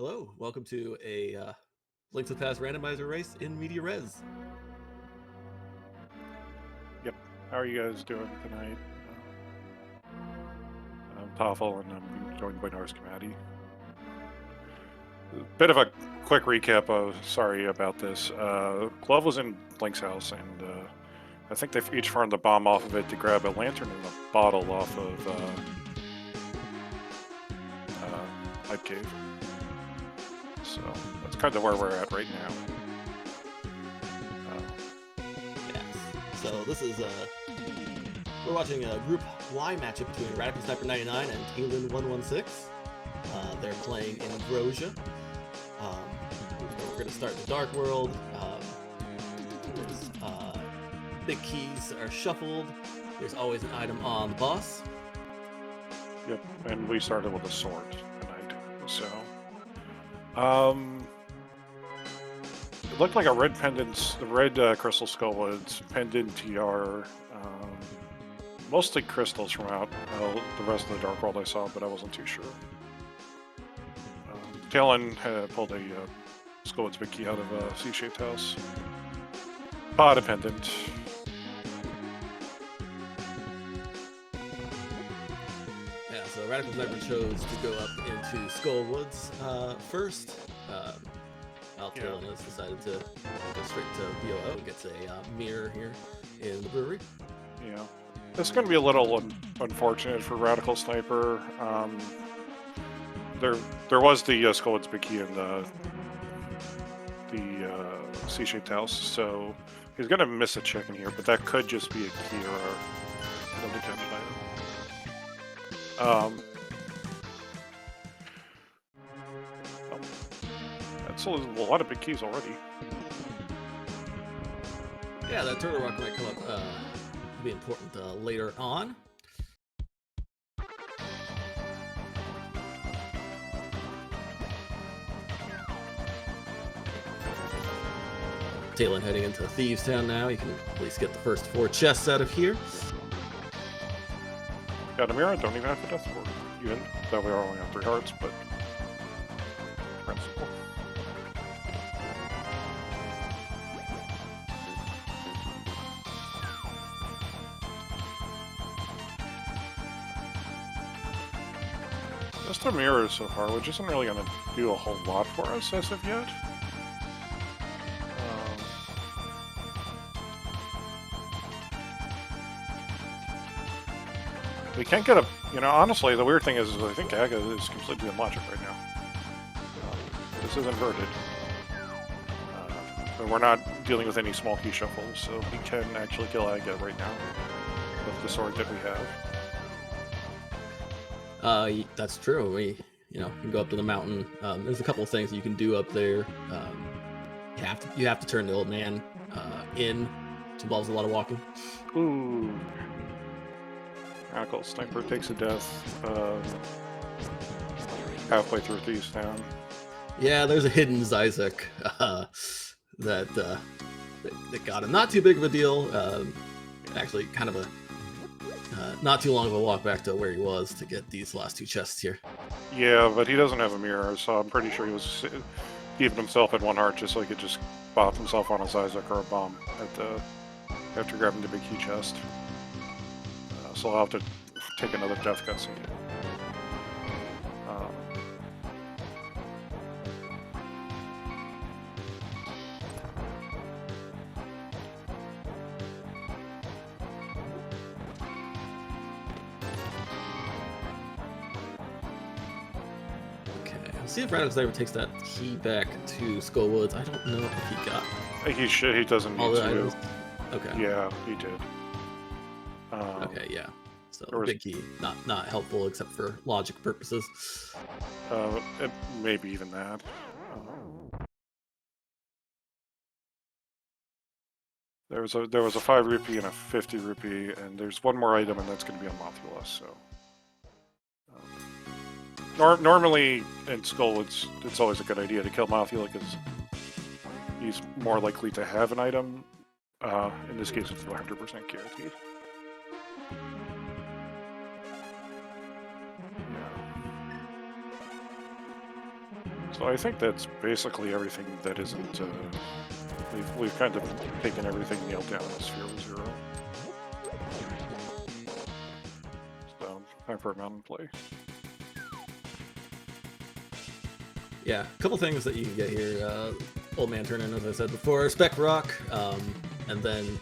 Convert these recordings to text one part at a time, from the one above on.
Hello, welcome to a Link to the Past randomizer race in media res. Yep. How are you guys doing tonight? I'm Toffel, and I'm joined by Nars Kamadi. Bit of a quick recap. Sorry about this. Glove was in Link's house, and I think they've each farmed the bomb off of it to grab a lantern and a bottle off of Hype Cave. So that's kind of where we're at right now. Yes. So this is we're watching a Group Y matchup between RadicalSniper99 and Taelin116. They're playing in Ambrosia. We're going to start the Dark World. Big keys are shuffled. There's always an item on the boss. Yep, and we started with a sword tonight, so it looked like a red pendant, the red crystal skullwoods pendant TR, mostly crystals from out the rest of the Dark World I saw, but I wasn't too sure. Taelin had pulled a skullwoods big key out of a C-shaped house. Pod pendant. Yeah, so RadicalSniper chose to go up into Skullwoods first. Taelin has decided to go straight to BOO and gets a mirror here in the brewery. Yeah, it's going to be a little unfortunate for Radical Sniper. There was the Skullwoods big key in the C-shaped house, so he's going to miss a chicken here, but that could just be a key or a detected item. That's a lot of big keys already. Yeah, that turtle rock might come up be important later on. Taelin heading into Thieves Town now. You can at least get the first 4 chests out of here. Got a mirror, don't even have to death ward. Even though we are only on 3 hearts, but principle. Just a mirror so far, which isn't really going to do a whole lot for us as of yet. We can't get a, honestly, the weird thing is I think Aga is completely unlogic right now. This is inverted. But we're not dealing with any small key shuffles, so we can actually kill Aga right now with the sword that we have. That's true. We, you can go up to the mountain. There's a couple of things that you can do up there. You have to turn the old man in, which involves a lot of walking. Ooh. Radical Sniper takes a death halfway through Thieves Town. Yeah, there's a hidden Zizek that got him. Not too big of a deal. Actually, kind of a not too long of a walk back to where he was to get these last 2 chests here. Yeah, but he doesn't have a mirror, so I'm pretty sure he was keeping himself at 1 heart just so he could just pop himself on a Zizek or a bomb after grabbing the big key chest. So I'll have to take another death cutscene. Okay, I'll see if RadicalSniper takes that key back to Skullwoods. I don't know if he got. I think he should. He doesn't need to. Items. Okay. Yeah, he did. Okay, yeah. So big key, not helpful except for logic purposes. Maybe even that. There was a 5 rupee and a 50 rupee, and there's 1 more item, and that's going to be on Mothula. So normally in Skullwoods, it's always a good idea to kill Mothula because he's more likely to have an item. In this case, it's 100% guaranteed. So I think that's basically everything that isn't. We've kind of taken everything nailed down as Sphere 0. So time for a mountain play. Yeah, a couple things that you can get here. Old Man Turn In, as I said before, Spec Rock, and then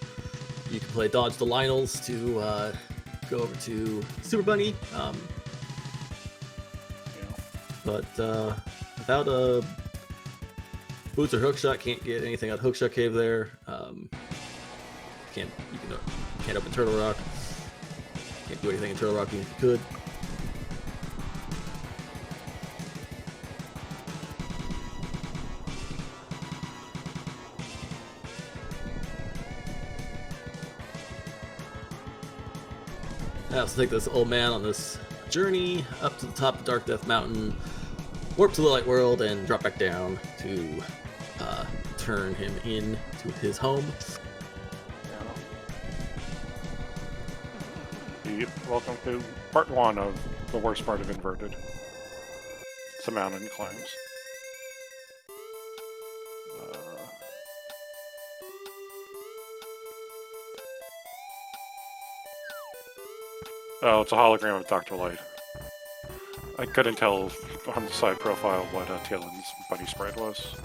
you can play Dodge the Lionels to go over to Super Bunny. Yeah. But without a Boots or Hookshot, can't get anything out of Hookshot Cave there. Can't open Turtle Rock. Can't do anything in Turtle Rock even if you could. I also take this old man on this journey up to the top of Dark Death Mountain, warp to the Light World, and drop back down to turn him in to his home. Yeah. Welcome to part 1 of the worst part of Inverted. It's the mountain climbs. Oh, it's a hologram of Dr. Light. I couldn't tell on the side profile what Taelin's bunny sprite was.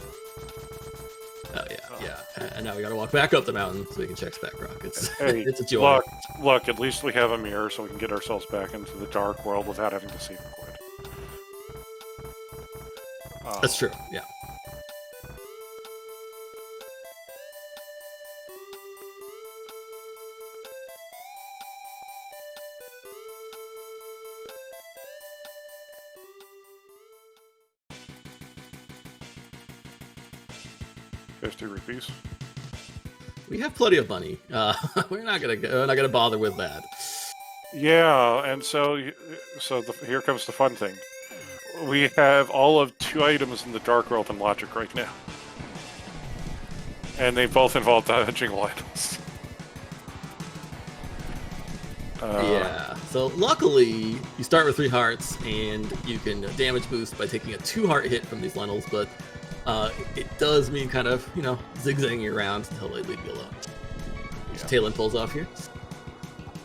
Oh yeah. And now we gotta walk back up the mountain so we can check Spec Rock. It's Hey, it's a joy. Look, at least we have a mirror so we can get ourselves back into the dark world without having to save and quit. That's true, yeah. ₹50. We have plenty of money. We're not gonna bother with that. Yeah, and so here comes the fun thing. We have all of 2 items in the Dark World and Logic right now. And they both involve dodging items. Yeah, so luckily you start with 3 hearts and you can damage boost by taking a 2-heart hit from these Lentils, but it does mean kind of, zigzagging around until they leave you alone. Which Taelin pulls off here.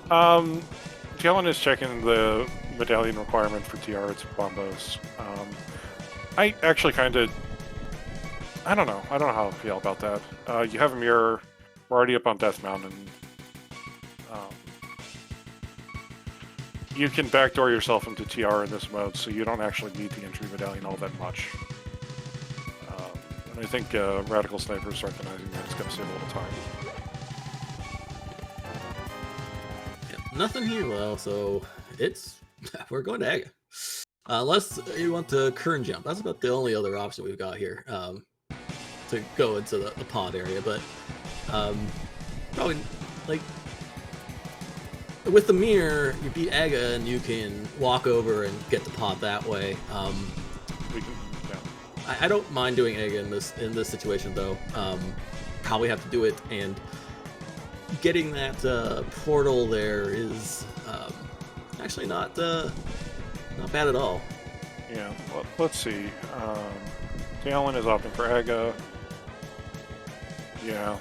Taelin is checking the medallion requirement for TR. It's bombos. I actually kind of... I don't know how I feel about that. You have a mirror. We're already up on Death Mountain. You can backdoor yourself into TR in this mode, so you don't actually need the entry medallion all that much. And I think Radical Sniper is recognizing that it's going to save a little time. Yeah, nothing here, though, so we're going to Aga. Unless you want to Kern Jump. That's about the only other option we've got here to go into the pod area, but probably, with the mirror, you beat Aga and you can walk over and get the pod that way. I don't mind doing Aga in this situation though. How we have to do it, and getting that portal there is actually not bad at all. Yeah, well, let's see. Taelin is opting for Aga. Yeah.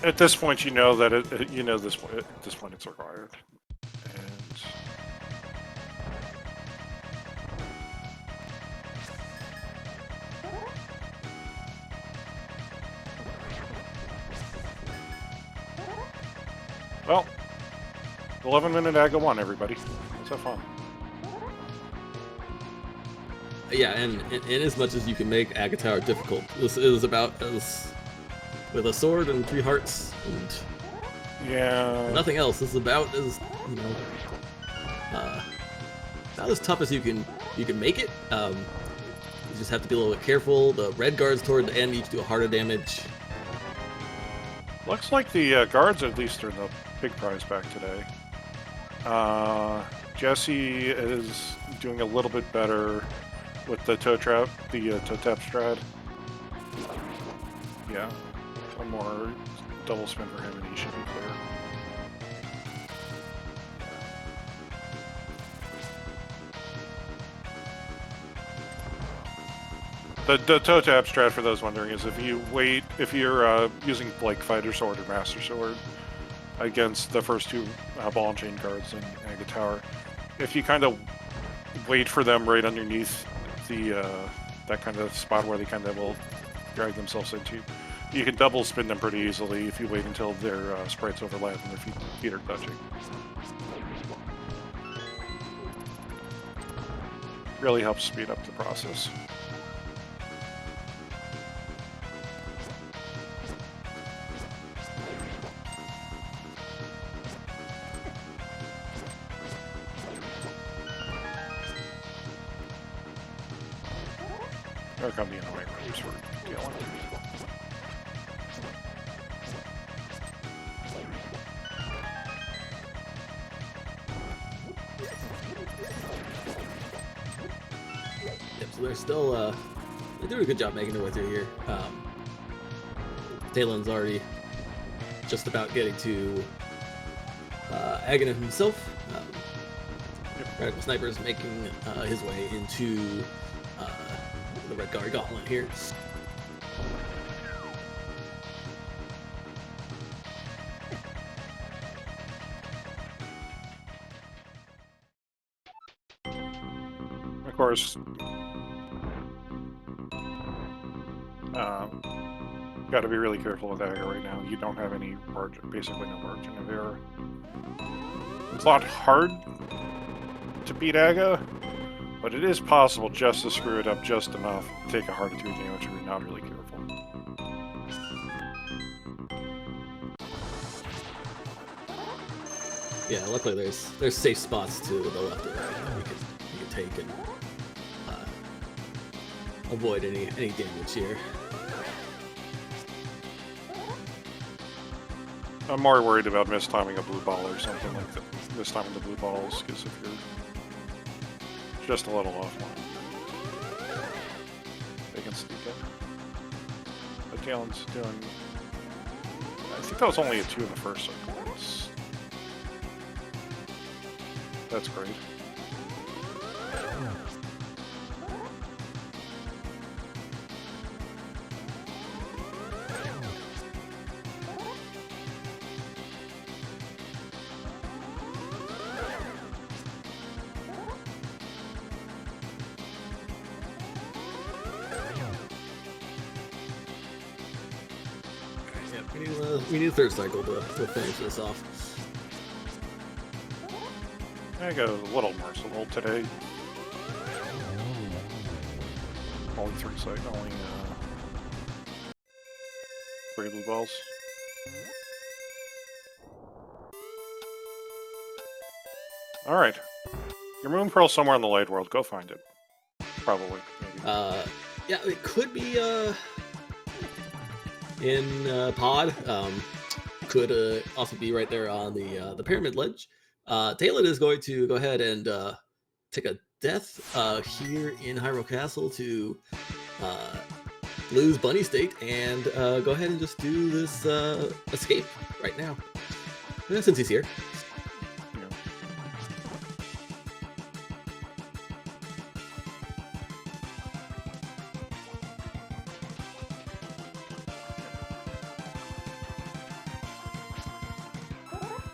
At this point, you know that at this point it's required. And well, 11-minute Aga 1, everybody. Let's have fun. Yeah, and in as much as you can make Aga Tower difficult, this is about as with a sword and 3 hearts and nothing else. This is about as about as tough as you can make it. You just have to be a little bit careful. The red guards toward the end each do a heart of damage. Looks like the guards at least are the big prize back today. Jesse is doing a little bit better with the toe tap strat. Yeah, one more double spin for him and he should be clear. The toe tap strat, for those wondering, is if you're using like Fighter Sword or Master Sword against the first two ball and chain guards in Aga Tower, if you kind of wait for them right underneath the that kind of spot where they kind of will drag themselves into, you can double spin them pretty easily if you wait until their sprites overlap and their feet are touching. Really helps speed up the process. Here come the annoying rooms for Taelin. Yep, so they're still they're doing a good job making their way through here. Taelin's already just about getting to Agahnim himself. Radical Sniper is making his way into the Red Guard Gauntlet here. Of course, got to be really careful with Aga right now. You don't have any margin, basically no margin of error. It's a lot hard to beat Aga, but it is possible just to screw it up just enough to take a heart or two damage if you're not really careful. Yeah, luckily there's safe spots to the left or right you can take and avoid any damage here. I'm more worried about mistiming a blue ball or something like that. Mistiming the blue balls, because if you're just a little offline, they can sneak in. But Taelin's doing... I think that was only a 2 in the first circle. That's great. We need a third cycle to finish this off. I got a little merciful today. Only 3 cycles, only 3 blue balls. Alright. Your moon pearl's somewhere in the light world. Go find it. Probably. Maybe. Yeah, it could be in pod. Could also be right there on the pyramid ledge. Taelin is going to go ahead and take a death here in Hyrule Castle to lose Bunny State and go ahead and just do this escape right now. Since he's here. Yeah.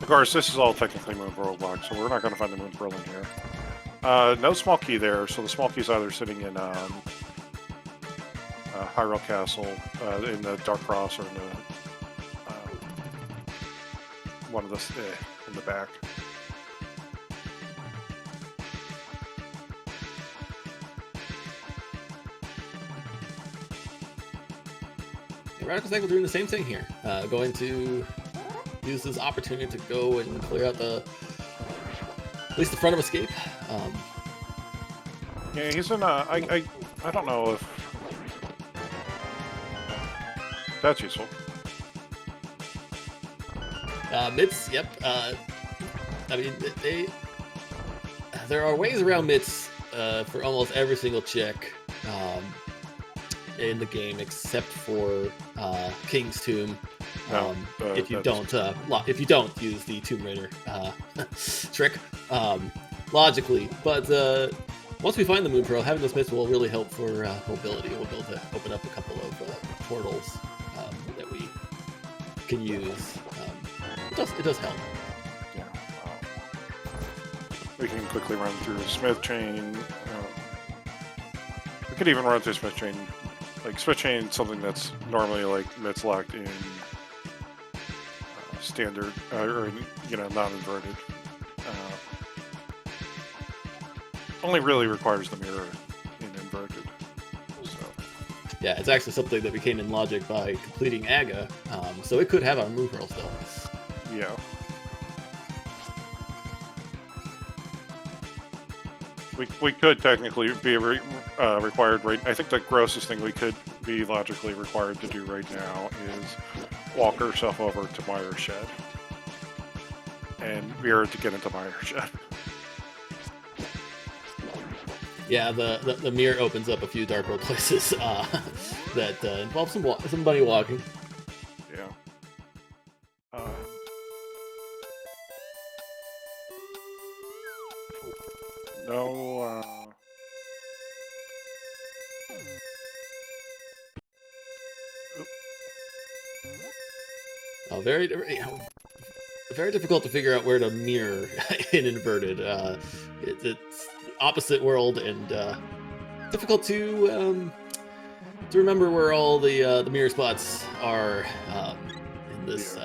Of course, this is all technically Moon Pearl block, so we're not going to find the Moon Pearl in here. No small key there, so the small key is either sitting in Hyrule Castle, in the Dark Cross, or in the one of the in the back. RadicalSniper doing the same thing here. Going to use this opportunity to go and clear out at least the front of escape. Yeah, he's in I don't know if that's useful. Mitts, yep. I mean, there are ways around Mitts for almost every single check in the game, except for King's Tomb. If you don't use the Tomb Raider trick, logically, but once we find the Moon Pearl, having the Smith will really help for mobility. We'll be able to open up a couple of portals that we can use. It does help. Yeah. We can quickly run through Smith Chain. We could even run through Smith Chain. Like, Smith Chain, something that's normally, like, that's locked in standard, or, you know, non-inverted. Only really requires the mirror in inverted. So. Yeah, it's actually something that became in logic by completing Aga, so it could have our Moon Pearl still. Yeah. We could technically be required right. I think the grossest thing we could be logically required to do right now is walk ourselves over to Meyer's Shed and mirror to get into Meyer's Shed. Yeah, the mirror opens up a few dark road places that involve somebody walking. Yeah. No. Very difficult to figure out where to mirror in inverted. It's opposite world and difficult to remember where all the mirror spots are in this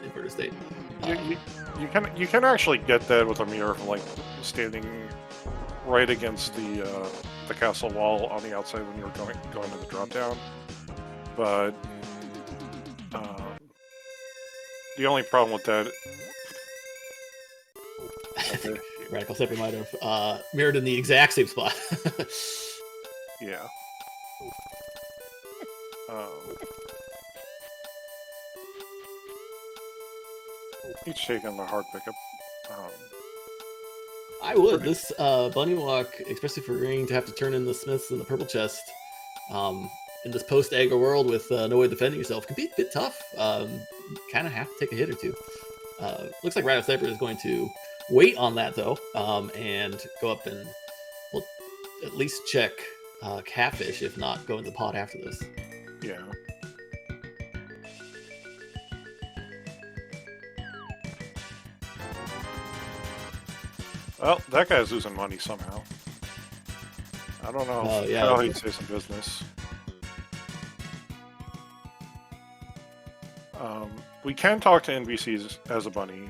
inverted state. You can actually get that with a mirror from like standing right against the castle wall on the outside when you're going to the drop down, but the only problem with that. RadicalSniper might have mirrored in the exact same spot. Yeah. Each taking the hard pickup. I would. This bunny walk, especially for going to have to turn in the Smiths and the purple chest, in this post-Aga world with no way of defending yourself, can be a bit tough. Kind of have to take a hit or two. Looks like RadicalSniper is going to wait on that though, and go up and at least check Catfish, if not go into the pod after this. Yeah. Well, that guy's losing money somehow. I don't know how he'd say some business. We can talk to NPCs as a bunny,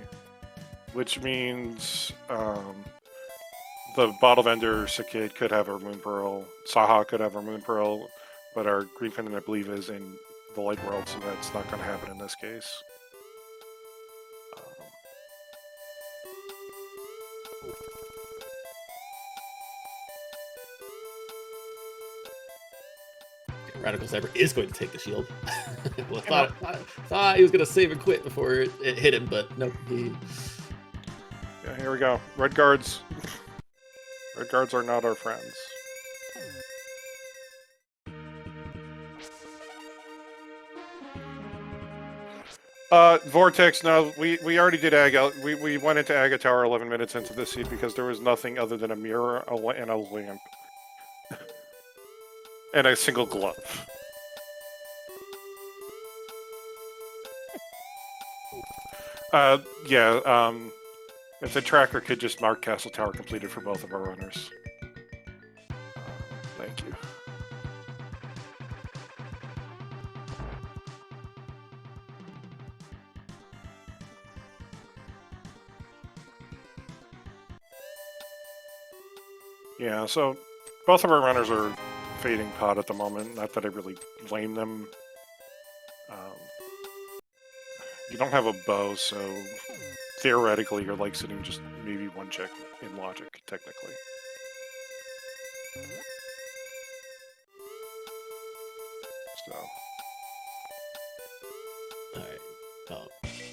which means the bottle vendor, Sakid, could have her Moon Pearl, Saha could have her Moon Pearl, but our Green Pendant, I believe, is in the Light World, so that's not going to happen in this case. RadicalSniper is going to take the shield. Well, thought he was going to save and quit before it hit him, but no. Yeah, here we go. Red guards. Red guards are not our friends. Vortex, no, we already did Aga. We went into Aga Tower 11 minutes into this seat because there was nothing other than a mirror and a lamp. And a single glove. If the tracker could just mark Castle Tower completed for both of our runners. Thank you. Yeah, so both of our runners are fading pod at the moment. Not that I really blame them. You don't have a bow, so theoretically you're like sitting just maybe one check in logic, technically. So. Alright.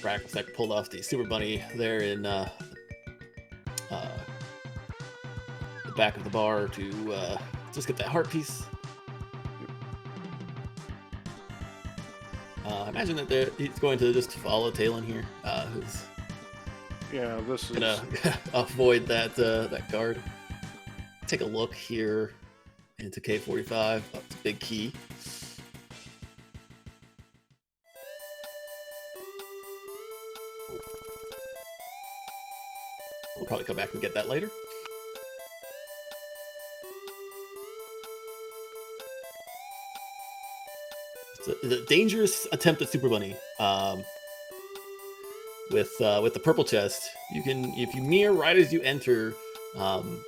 RadicalSniper pulled off the Super Bunny there in the back of the bar to just get that heart piece. I imagine that he's going to just follow Taelin here, who's this is gonna avoid that that guard. take a look here into K45, up to Big Key. We'll probably come back and get that later. It's a dangerous attempt at Super Bunny. With the purple chest, you can, if you mirror right as you enter an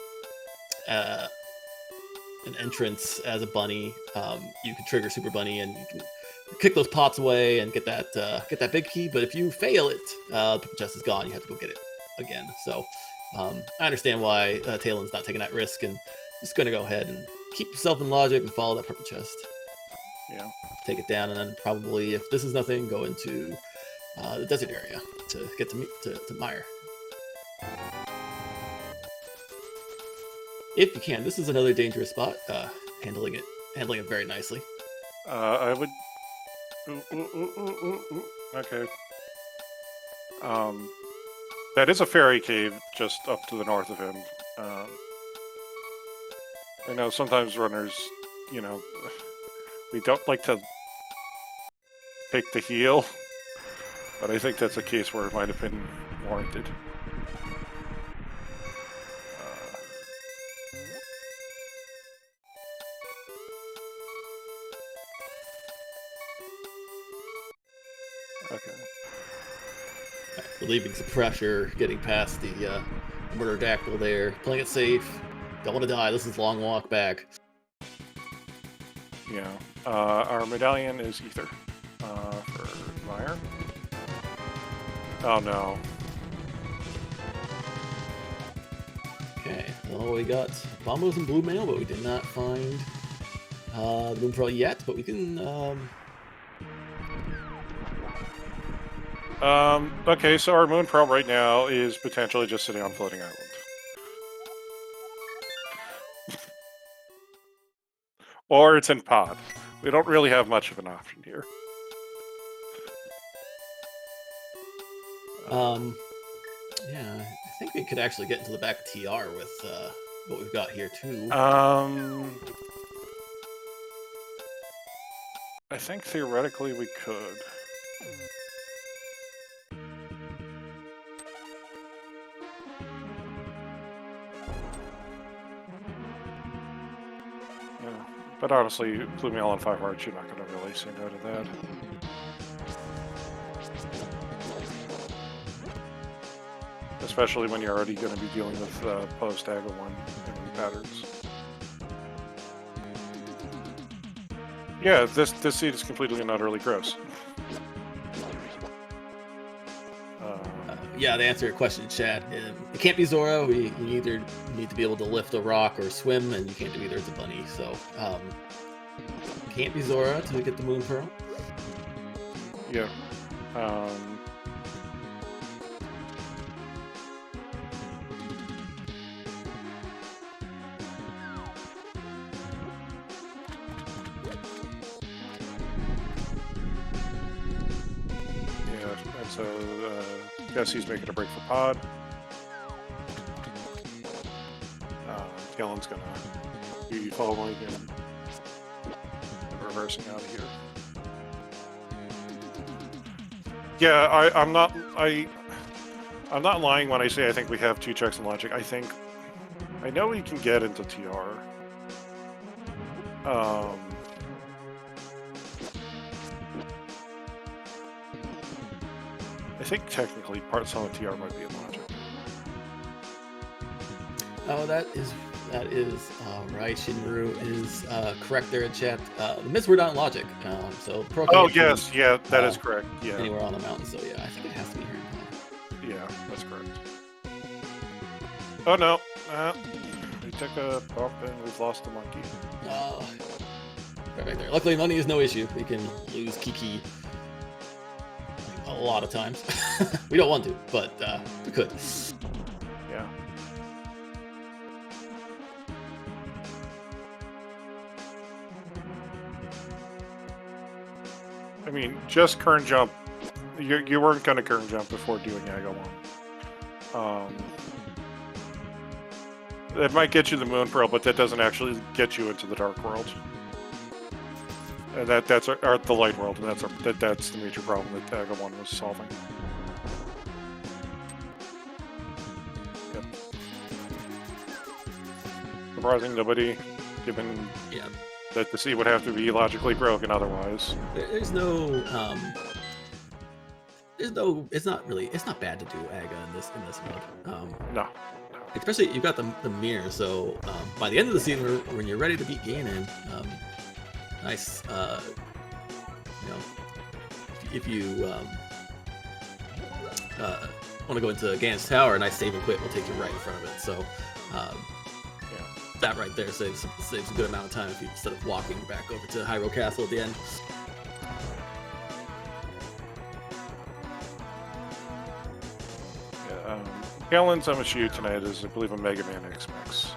entrance as a bunny, you can trigger Super Bunny and you can kick those pots away and get that big key. But if you fail it, the purple chest is gone. You have to go get it again. So I understand why Taelin's not taking that risk and just going to go ahead and keep yourself in logic and follow that purple chest. Yeah. Take it down, and then probably, if this is nothing, go into the desert area to get to Mire. If you can. This is another dangerous spot. Handling it very nicely. I would. Okay. That is a fairy cave just up to the north of him. I know sometimes runners, you know, we don't like to take the heel, but I think that's a case where it might have been warranted. Okay. Relieving some pressure, getting past the murder dactyl there, playing it safe. Don't want to die. This is a long walk back. Yeah. Our medallion is ether for Mire. Oh no. Okay. Well, we got bombos and blue mail, but we did not find the Moon Pearl yet. But we can. Okay, so our Moon Pearl right now is potentially just sitting on floating island. Or it's in pod. We don't really have much of an option here. Yeah, I think we could actually get into the back of TR with what we've got here too. I think theoretically we could. But honestly, Blue Mail on 5 hearts, you're not going to really say no to that. Especially when you're already going to be dealing with post-Aga 1 patterns. Yeah, this seed is completely and utterly gross. Yeah, to answer your question in chat, it can't be Zora. We either need to be able to lift a rock or swim, and you can't do either as a bunny. So, can't be Zora to get the Moon Pearl. Yeah. And so Jesse's making a break for pod. Taelin's gonna be following and reversing out of here. Yeah, I'm not lying when I say I think we have 2 checks in logic. I know we can get into TR. I think technically some of TR might be in logic. Oh, that is right. Shinru is correct there in chat. The myths were not in logic. So Pro yes, yeah, that is correct. Yeah, anywhere on the mountain. So yeah, I think it has to be here. Yeah, that's correct. Oh no, we took a bump and we've lost the monkey. Right back there. Luckily, money is no issue. We can lose Kiki a lot of times. We don't want to, but we could. Yeah. I mean, just current jump. You weren't going to current jump before doing Aga 1. It might get you the Moon Pearl, but that doesn't actually get you into the Dark World. And that's the Light World, and that's the major problem that Agahnim was solving. Yep. Surprising nobody, given that the sea would have to be logically broken otherwise. There's no, it's not bad to do Aga in this mode. No. Especially you've got the mirror, so by the end of the scene, when you're ready to beat Ganon, nice, you know, if you want to go into Ganon's tower, a nice save and quit will take you right in front of it. So that right there saves a good amount of time if you, instead of walking back over to Hyrule Castle at the end. Taelin's MSU tonight is, I believe, a Mega Man X Mix.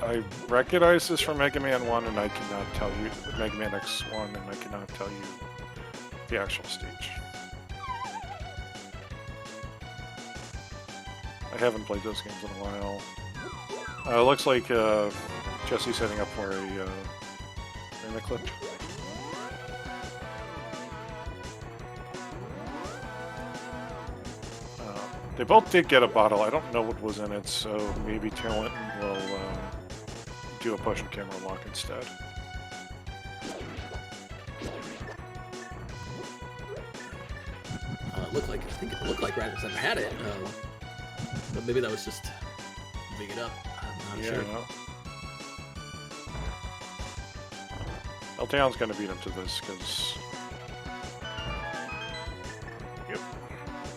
I recognize this from Mega Man 1, and I cannot tell you Mega Man X1, and I cannot tell you the actual stage. I haven't played those games in a while. It looks like Jesse's setting up for a mimic clip. They both did get a bottle. I don't know what was in it, so maybe Taelin will do a push and camera lock instead. I think it looked like RadicalSniper had it, but maybe that was just big it up. I'm not sure. No. Taelin's gonna beat him to this because. Yep,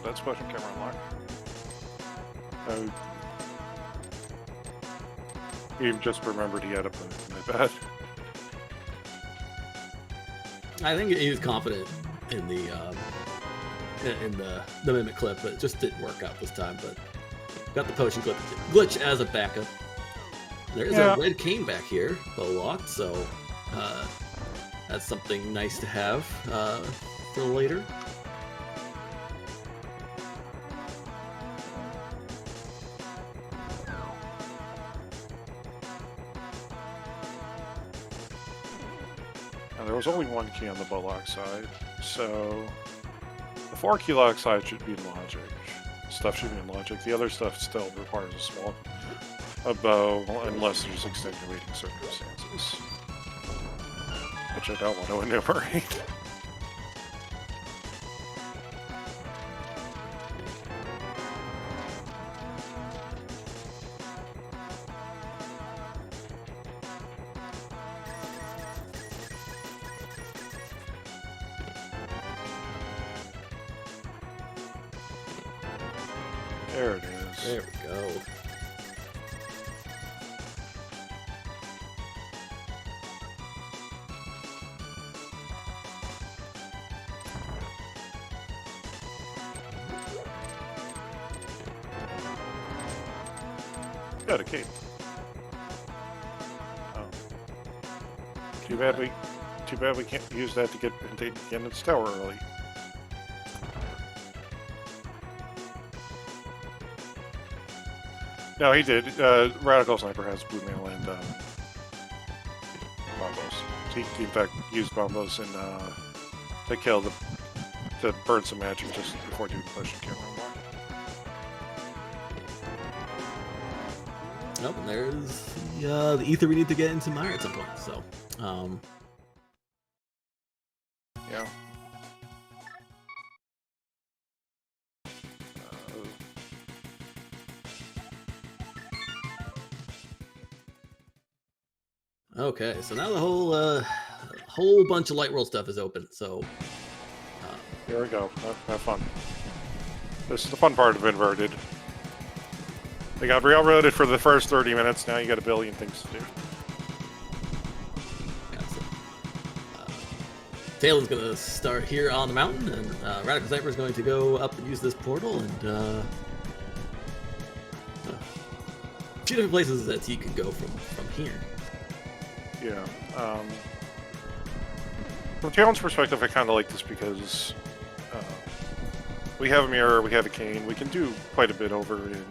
that's push and camera lock. He just remembered he had a punch. My bad. I think he was confident in the mimic clip, but it just didn't work out this time. But got the potion glitch as a backup. There is a red cane back here, bow locked, so that's something nice to have for later. There was only one key on the bow lock side, so the 4 key lock side should be in logic. Stuff should be in logic. The other stuff still requires a bow, unless there's extenuating circumstances, which I don't want to enumerate. There it is. There we go. Got a cape. Oh. Too bad we can't use that to get into Ganon's tower early. No, he did. RadicalSniper has Blue Mail and bombos. He in fact used bombos to kill to burn some magic just before doing push and camera unlock. Nope, and there's the ether we need to get into Mire at some point. So, yeah. Okay, so now the whole bunch of Light World stuff is open. So here we go. Have fun. This is the fun part of Inverted. They got railroaded for the first 30 minutes. Now you got a billion things to do. Yeah, so, Taelin's gonna start here on the mountain, and RadicalSniper is going to go up and use this portal, and a few different places that he could go from here. Yeah. From Taelin's perspective, I kind of like this because we have a mirror, we have a cane, we can do quite a bit over in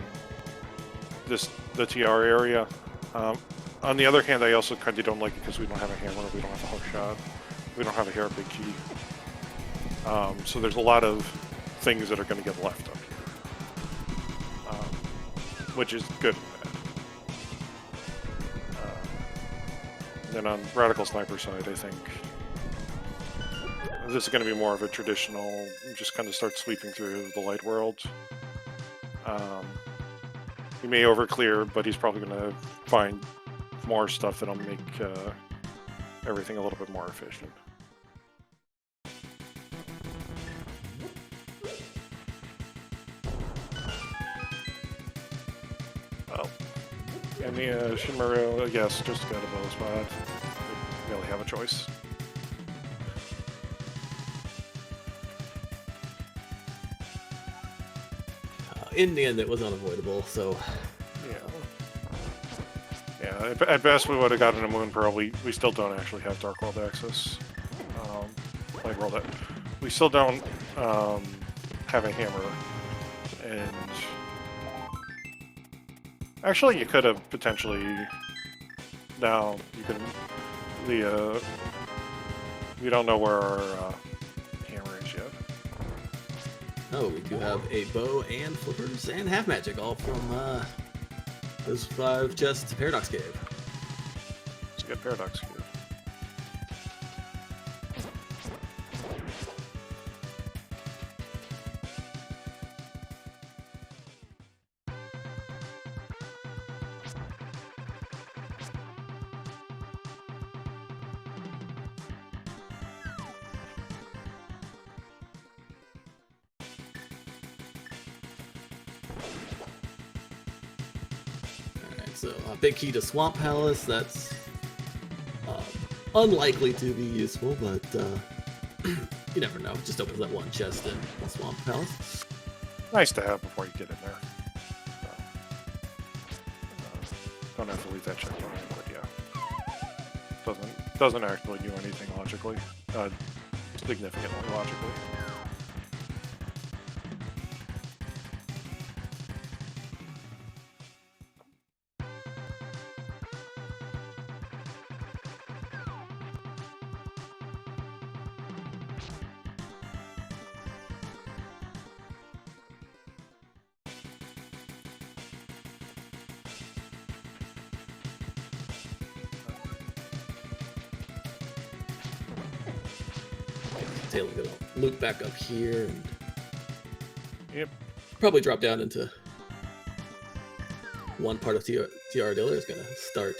the TR area. On the other hand, I also kind of don't like it because we don't have a hammer, we don't have a hook shot, we don't have a hair big key. So there's a lot of things that are going to get left up here, which is good and bad. And then on Radical Sniper side, I think this is going to be more of a traditional, just kind of start sweeping through the light world. He may overclear, but he's probably going to find more stuff that'll make everything a little bit more efficient. Well, and the Shinmaru, yes, just got a bow spot. We really have a choice. In the end, it was unavoidable, so... Yeah, at best we would have gotten a Moon Pearl. We still don't actually have Dark World access. Light World, we still don't have a hammer. And... Actually, you could have potentially... Now, you can... We don't know where our hammer is yet. Oh, we do have a bow and flippers and half magic, all from those 5 chests to Paradox Cave. Let's get Paradox Cave. So, big key to Swamp Palace, that's unlikely to be useful, but you never know. It just opens that one chest in the Swamp Palace. Nice to have before you get in there. Don't have to leave that check behind, but yeah. Doesn't actually do anything logically. Significantly logically. Taelin gonna loop back up here and yep. Probably drop down into one part of TR Diller is gonna start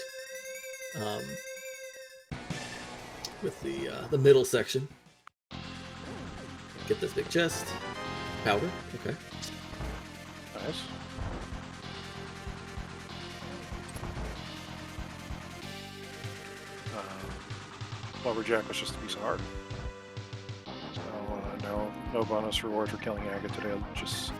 with the middle section. Get this big chest. Powder, okay. Nice. Lumberjack was just a piece of art. No bonus reward for killing Aga today, just...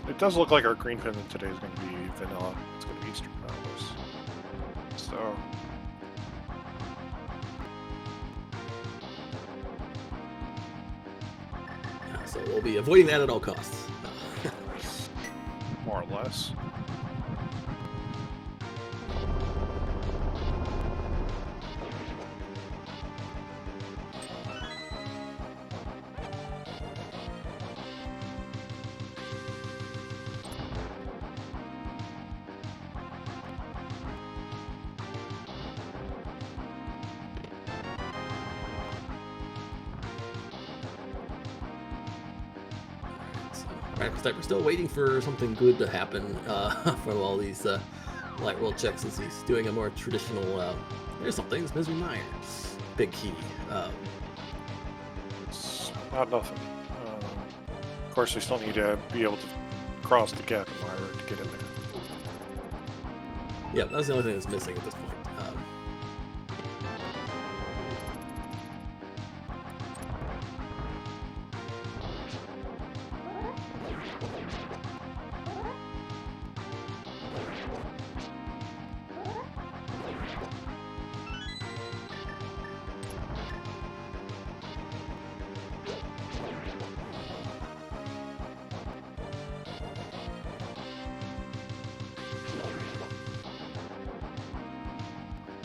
It does look like our green pendant today is going to be vanilla. It's going to be Eastern Promise. So... So we'll be avoiding that at all costs. More or less. We're still waiting for something good to happen from all these light roll checks as he's doing a more traditional, here's something, it's Misery Mine. Big key. It's not nothing. Of course, we still need to be able to cross the gap in order to get in there. Yeah, that's the only thing that's missing at this point.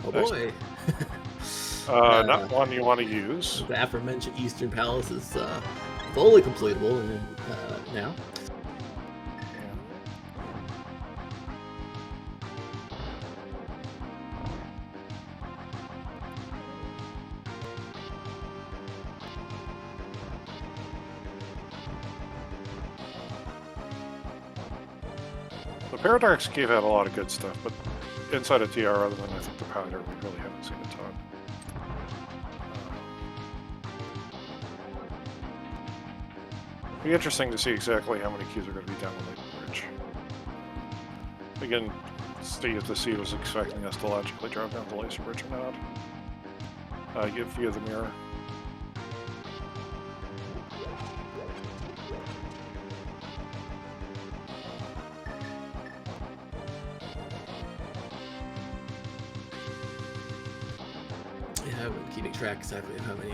Oh Nice. boy! Not one you want to use. The aforementioned Eastern Palace is fully completable now. The Paradox Cave had a lot of good stuff, but inside of TR, other than I think the powder, we really haven't seen a ton. Be interesting to see exactly how many keys are going to be down the Lake Bridge. Again, see if the sea was expecting us to logically drop down the Laser Bridge or not. Get via the mirror. Yeah, I've been keeping track exactly of how many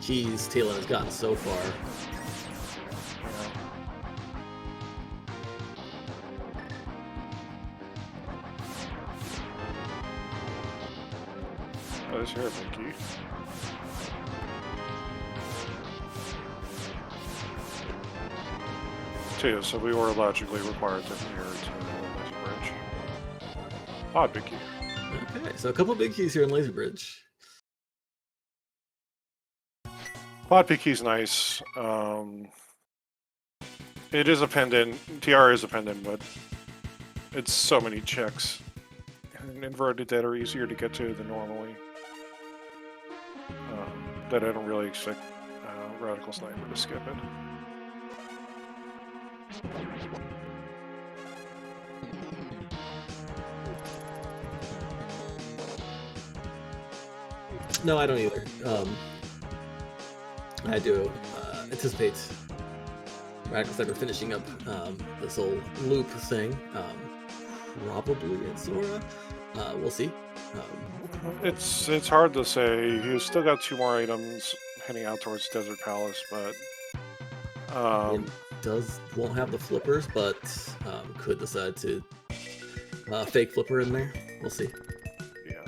keys Taelin has gotten so far. Oh, there's here a big key. Two, so we were logically required to mirror to the Laser Bridge. Odd big key. Okay, so a couple big keys here in Laser Bridge. Pod P key's nice. It is a pendant. TR is a pendant, but it's so many checks and inverted that are easier to get to than normally. That I don't really expect Radical Sniper to skip it. No, I don't either. I do anticipate Radical Sniper finishing up this whole loop thing. Probably in Sora. We'll see. It's hard to say. He's still got 2 more items heading out towards Desert Palace, but won't have the flippers, but could decide to fake flipper in there. We'll see. Yeah.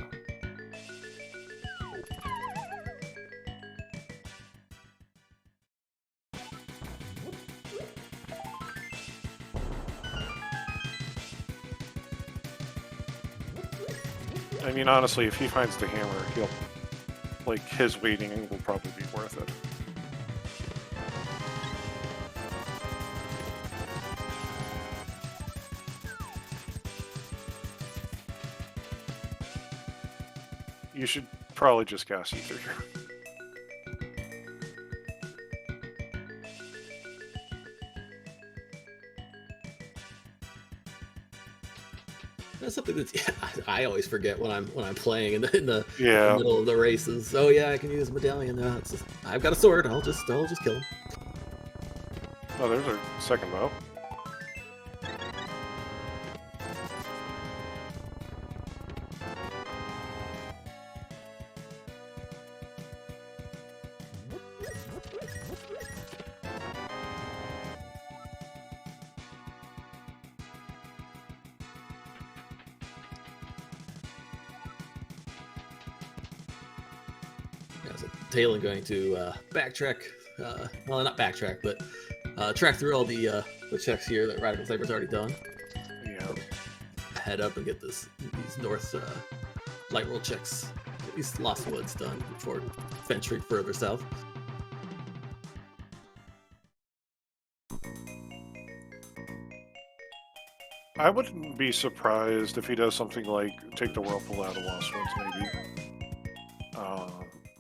I mean, honestly, if he finds the hammer, he'll, like, his waiting will probably be worth it. You should probably just gas ether here. That's something that I always forget when I'm playing in the Yeah. middle of the races. Oh yeah, I can use medallion. It's just, I've got a sword. I'll just kill him. Oh, there's our second bow. Yeah, so Taelin going to backtrack. Well, not backtrack, but track through all the checks here that Radical Sniper's already done. Yeah. Head up and get these north light roll checks, these Lost Woods done before venturing further south. I wouldn't be surprised if he does something like take the Whirlpool out of Lost Woods, maybe.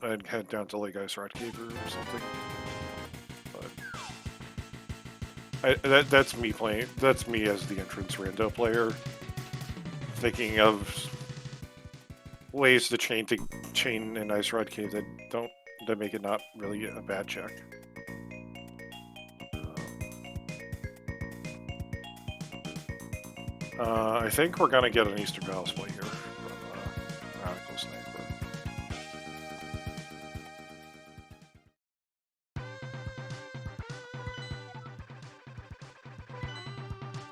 And head down to Lake Ice Rod Cave or something. But that's me playing. That's me as the entrance rando player. thinking of ways to chain an ice rod cave that make it not really a bad check. I think we're gonna get an Eastern Palace play here from Radical Sniper.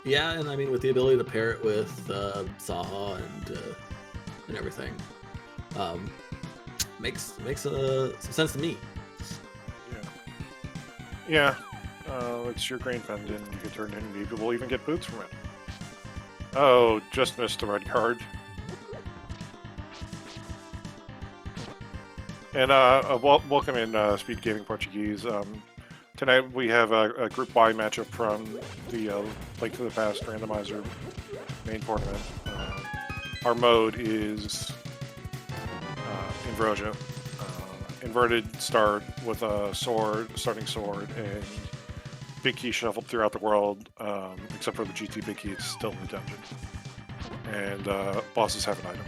Yeah, and I mean with the ability to pair it with Saha and everything, makes some sense to me. Yeah. It's your grain pendant. You can turn it in. Maybe we'll even get boots from it. Oh, just missed the red card. And welcome in SpeedGaming Portuguese. Tonight we have a Group Y matchup from the Link to the Past randomizer main tournament. Our mode is Ambrosia. Inverted start with a starting sword, and big key shuffled throughout the world, except for the GT big key, it's still in the dungeon. And bosses have an item.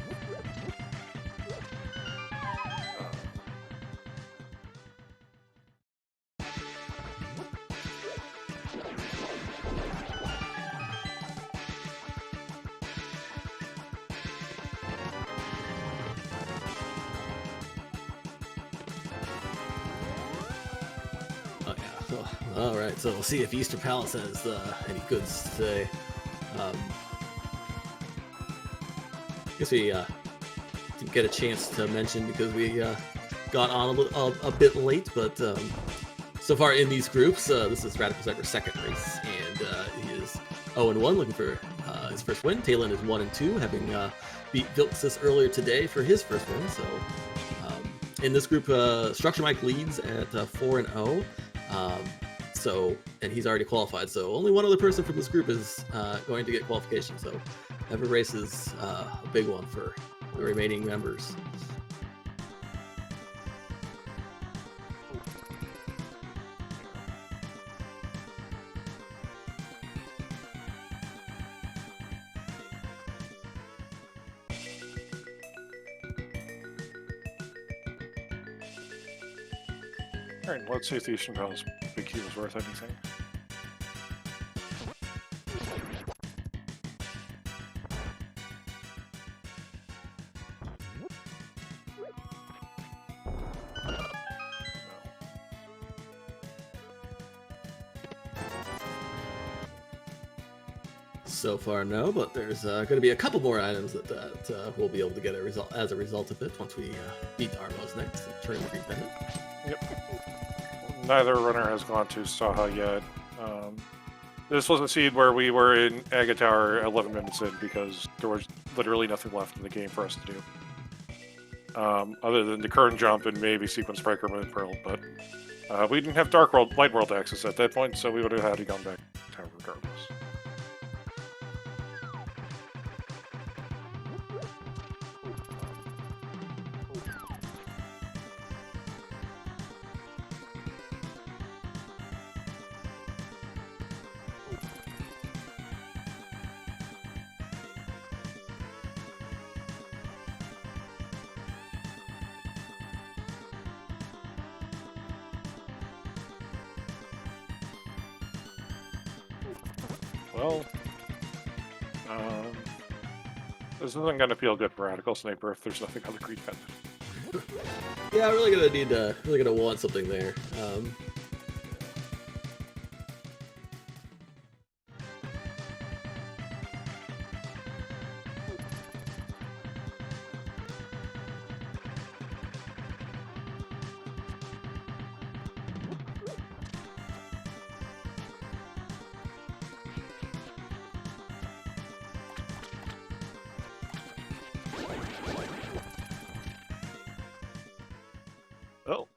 Alright, so we'll see if Eastern Palace has any goods today. Guess we didn't get a chance to mention because we got on a bit late, but so far in these groups, this is RadicalSniper's second race, and he is 0-1, looking for his first win. Taelin is 1-2, having beat Vilxis earlier today for his first win. So in this group, Structure Mike leads at 4-0. And he's already qualified, so only one other person from this group is going to get qualification. So every race is a big one for the remaining members. Alright, let's see if the Eastern Palace big key was worth anything. So far, no, but there's going to be a couple more items that we'll be able to get as a result of it once we beat Armos next and turn the green pendant. Yep. Neither runner has gone to Saha yet. This was a seed where we were in Aga Tower 11 minutes in because there was literally nothing left in the game for us to do. Other than the current jump and maybe Sequence Breaker Moon Pearl, but we didn't have Light World access at that point, so we would have had to go back to town regardless. Well, this isn't going to feel good for Radical Sniper if there's nothing on the green pendant. Yeah, really gonna want something there. Well,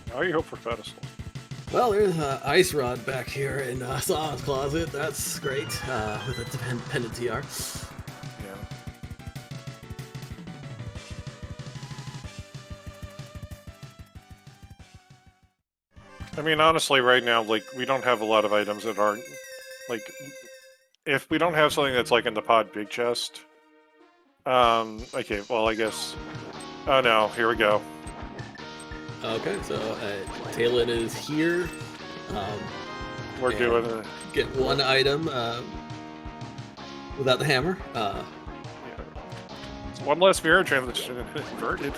now you hope for pedestal. Well, there's Ice Rod back here in Saha's closet. That's great, with a dependent TR. Yeah. I mean, honestly, right now, like, we don't have a lot of items that aren't, like, if we don't have something that's like in the pod big chest, okay, well I guess. Oh no, here we go. Okay, so Taelin is here. We're doing a, get one item without the hammer. yeah. One less mirror transition inverted.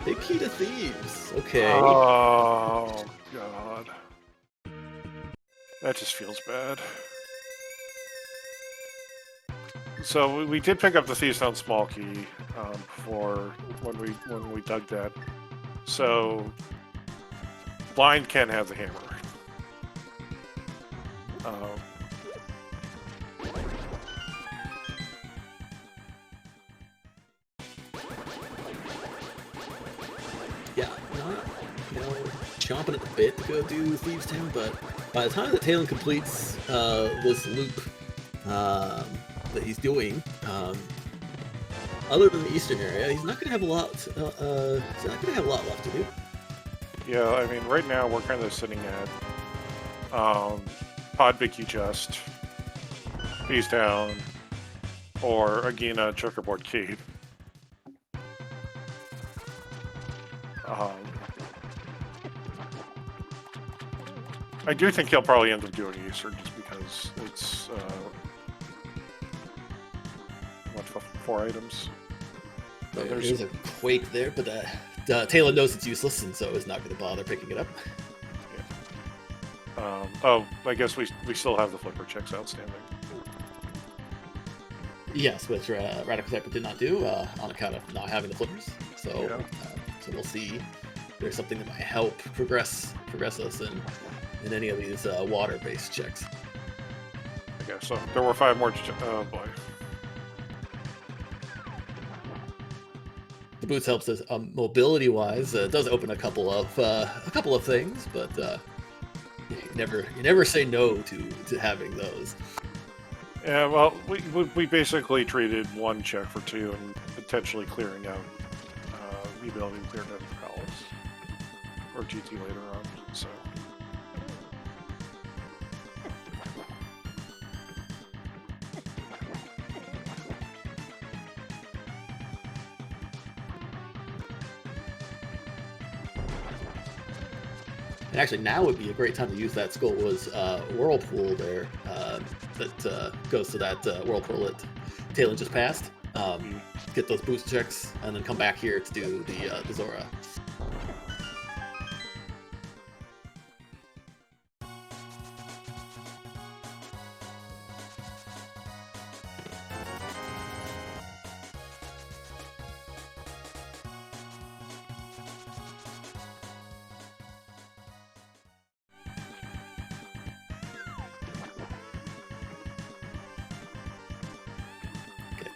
Big key to thieves. Okay. Oh god, that just feels bad. So we did pick up the Thieves Town small key for when we dug that. So blind can have the hammer. Yeah, not chomping at the bit to go do Thieves Town, but by the time that Taelin completes this loop that he's doing, other than the eastern area, he's not going to have a lot. He's not going to have a lot left to do. Yeah, I mean, right now we're kind of sitting at Pod Vicky Chest, Thieves Town, or Agahnim Checkerboard Key. I do think he'll probably end up doing Eastern just because it's what, 4 items. So There's a quake there, but Taelin knows it's useless, and so is not going to bother picking it up. Yeah. Oh, I guess we still have the flipper checks outstanding. Yes, which RadicalSniper did not do on account of not having the flippers. So, Yeah. So we'll see. There's something that might help progress us in any of these water-based checks. Okay, so there were 5 more. Oh boy. The boots helps us mobility-wise. It does open a couple of things, but you never say no to having those. Yeah, well, we basically traded 1 check for 2 and potentially clearing out the ability to clear Denver Palace or GT later on. So. And actually, now would be a great time to use that Skull's whirlpool there. That goes to that whirlpool that Taelin just passed. Get those boost checks, and then come back here to do the Zora.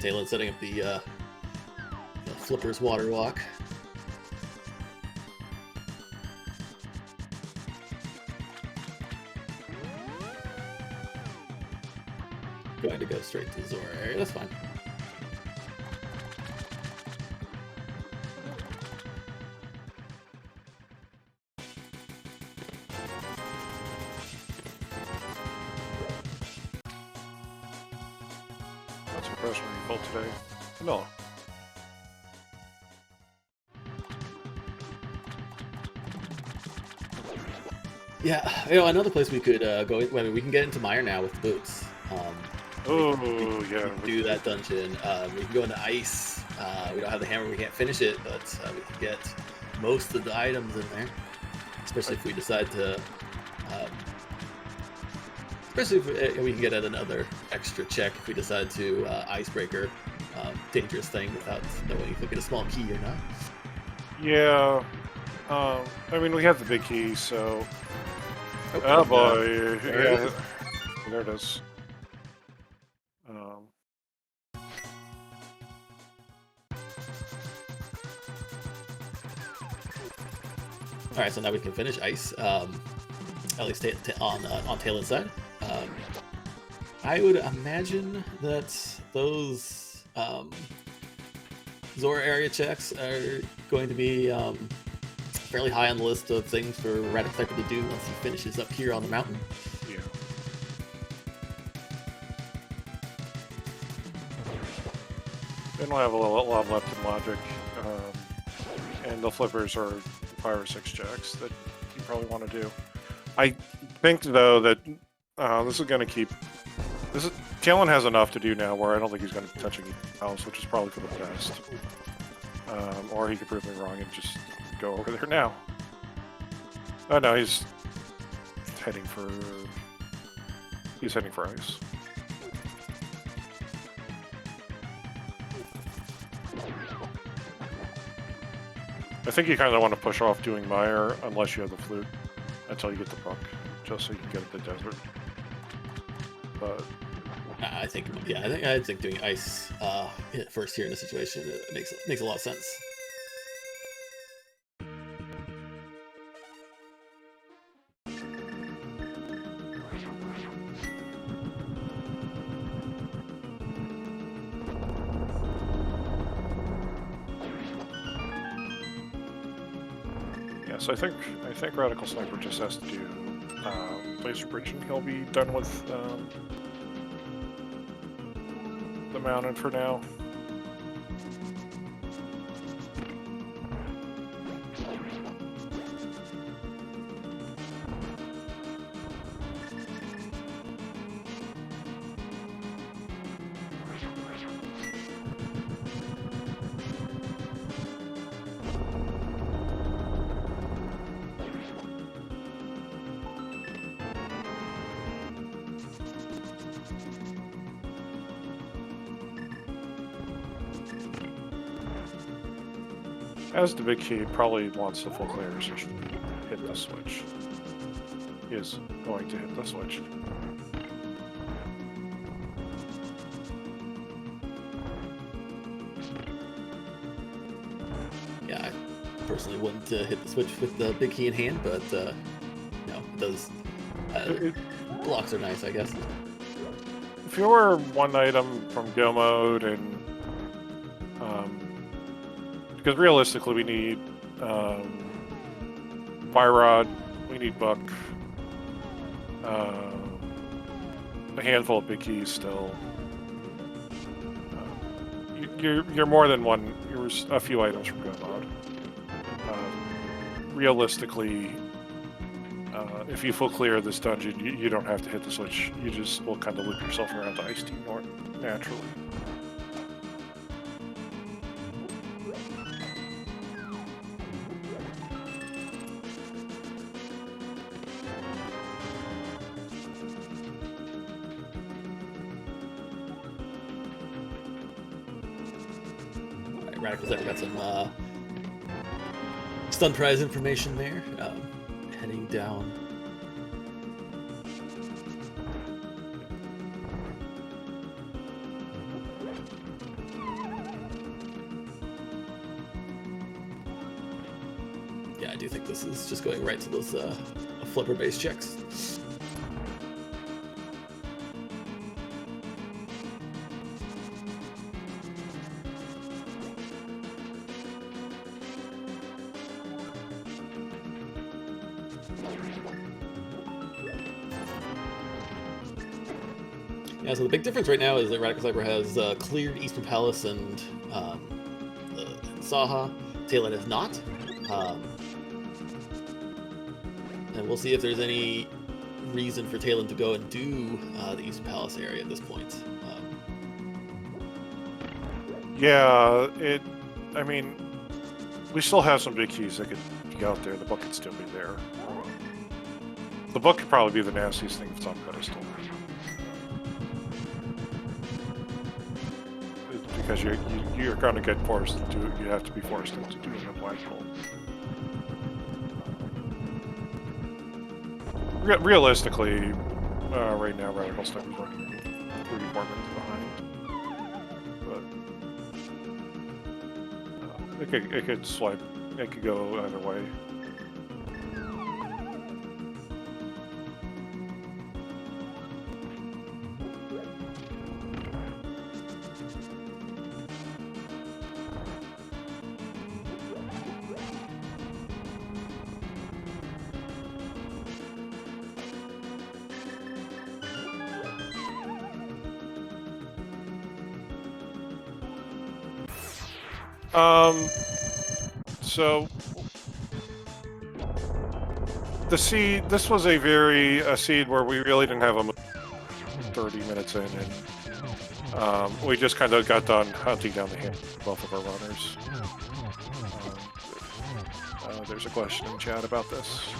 Taelin setting up the Flipper's water walk. Going to go straight to the Zora area, that's fine. That's a pressure refill today. No. Yeah, another place we could go. I mean, we can get into Mire now with the boots. Oh, we yeah. can do that dungeon. We can go into Ice. We don't have the hammer, we can't finish it, but we can get most of the items in there. Especially if we decide to. Especially if we can get at another extra check if we decide to Icebreaker, dangerous thing without knowing if we get a small key or not. Yeah. I mean, we have the big key, so. Oh boy. Yeah. There it is. All right, so now we can finish Ice. At least on Taelin's side. I would imagine that those Zora area checks are going to be fairly high on the list of things for RadicalSniper to do once he finishes up here on the mountain. Yeah. They don't have a lot left in logic, and the flippers are 5 or 6 jacks that you probably want to do. I think though that this is going to keep. Taelin has enough to do now where I don't think he's going to be touching else, which is probably for the best. Or he could prove me wrong and just go over there now. Oh no, he's heading for ice. I think you kind of want to push off doing Mire unless you have the flute until you get the buck, just so you can get the desert. But I think doing ice first here in this situation makes a lot of sense. So I think RadicalSniper just has to do Laser Bridge, and he'll be done with the mountain for now. As the big key probably wants the full clear, so should hit the switch. He is going to hit the switch. Yeah, I personally wouldn't hit the switch with the big key in hand, but no, it does. Blocks are nice, I guess. If you were one item from go mode and because realistically we need Fire Rod, we need Buck, a handful of big keys still. You're more than one. You're a few items from go mode. Realistically, if you full clear this dungeon, you don't have to hit the switch. You just will kind of loop yourself around the ice team naturally. RadicalSniper got some stun prize information there. Heading down. Yeah, I do think this is just going right to those flipper-based checks. Yeah, so the big difference right now is that RadicalSniper has cleared Eastern Palace and Saha. Taelin has not. And we'll see if there's any reason for Taelin to go and do the Eastern Palace area at this point. Yeah, I mean, we still have some big keys that could be out there. The book could still be there. The book could probably be the nastiest thing if it's on pedestal. Because you're going to get forced to do it. You have to be forced into doing a black hole. Realistically, right now, RadicalSniper is running 34 minutes behind. But it could swipe. It could go either way. So the seed. This was a seed where we really didn't have a 30 minutes in, and we just kind of got done hunting down the hand both of our runners. There's a question in chat about this.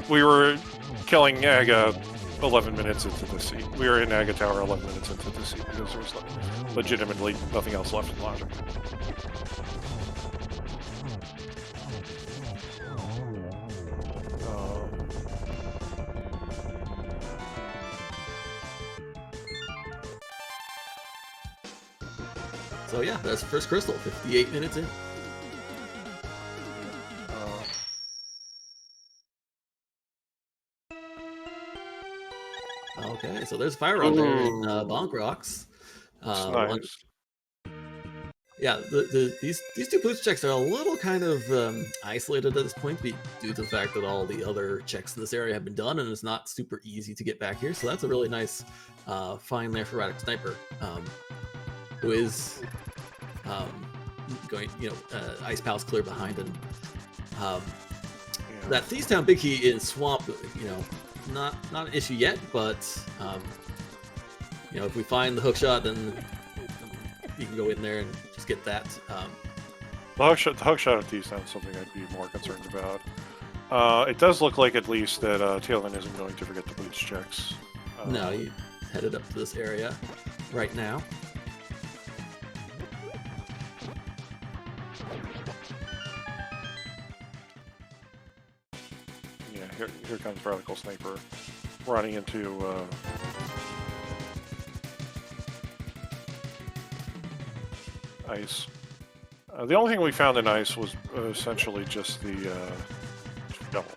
We were killing Aga 11 minutes into the seed. We were in Aga Tower 11 minutes into the seed because there was legitimately nothing else left in logic. So yeah, that's the first crystal, 58 minutes in. Okay, so there's fire run there in Bonk Rocks. Nice. Yeah, these two boost checks are a little kind of isolated at this point due to the fact that all the other checks in this area have been done, and it's not super easy to get back here. So that's a really nice find there for RadicalSniper, who is going, Ice Palace clear behind him. That Thieves Town Big Key in Swamp, not an issue yet, but if we find the hook shot, then you can go in there and just get that. The hook shot at Thieves Town is something I'd be more concerned about. It does look like at least that Taelin isn't going to forget the boots checks. No, you headed up to this area right now. Yeah, here comes RadicalSniper running into ice. The only thing we found in ice was essentially just the double,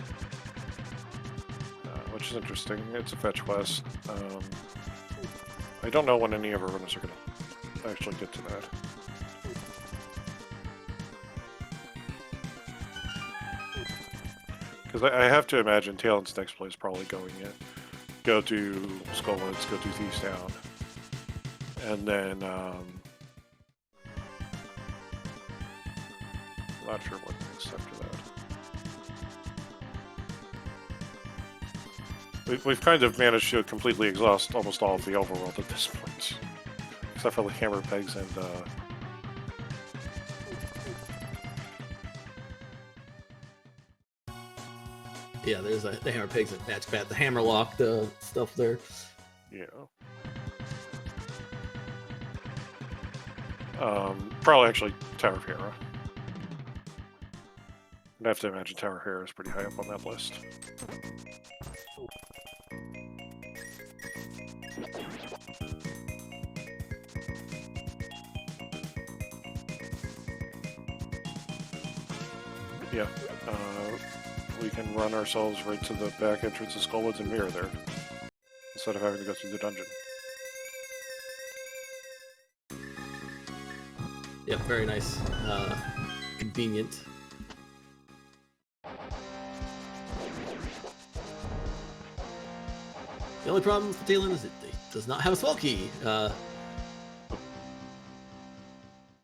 which is interesting. It's a fetch quest. I don't know when any of our runners are going to actually get to that. Because I have to imagine Taelin's next play is probably going in. Go to Skullwoods, go to Thieves Town, and then I'm not sure what next after that. We've kind of managed to completely exhaust almost all of the overworld at this point, except for the hammer pegs and yeah, there's the hammer pigs and match bat, the hammer lock, the stuff there. Yeah. Probably actually Tower of Hera. I'd have to imagine Tower of Hera is pretty high up on that list. Yeah. We can run ourselves right to the back entrance of Skullwoods and mirror there, instead of having to go through the dungeon. Yeah, very nice. Convenient. The only problem for Taelin is it does not have a spell key.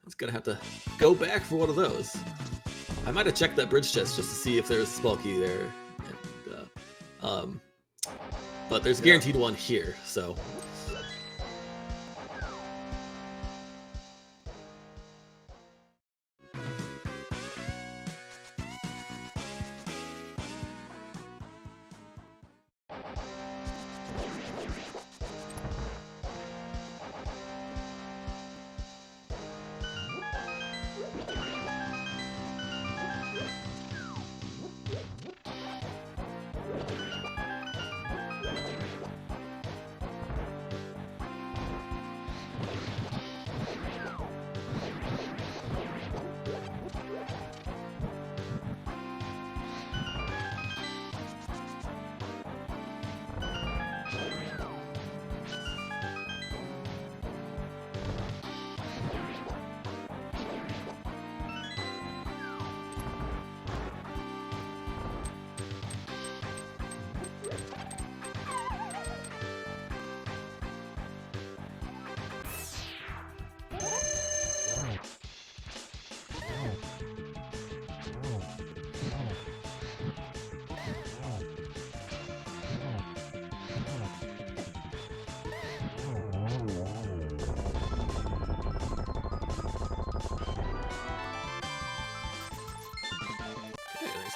It's gonna have to go back for one of those. I might have checked that bridge chest just to see if there's a spell key there, and, but there's a guaranteed one here, so.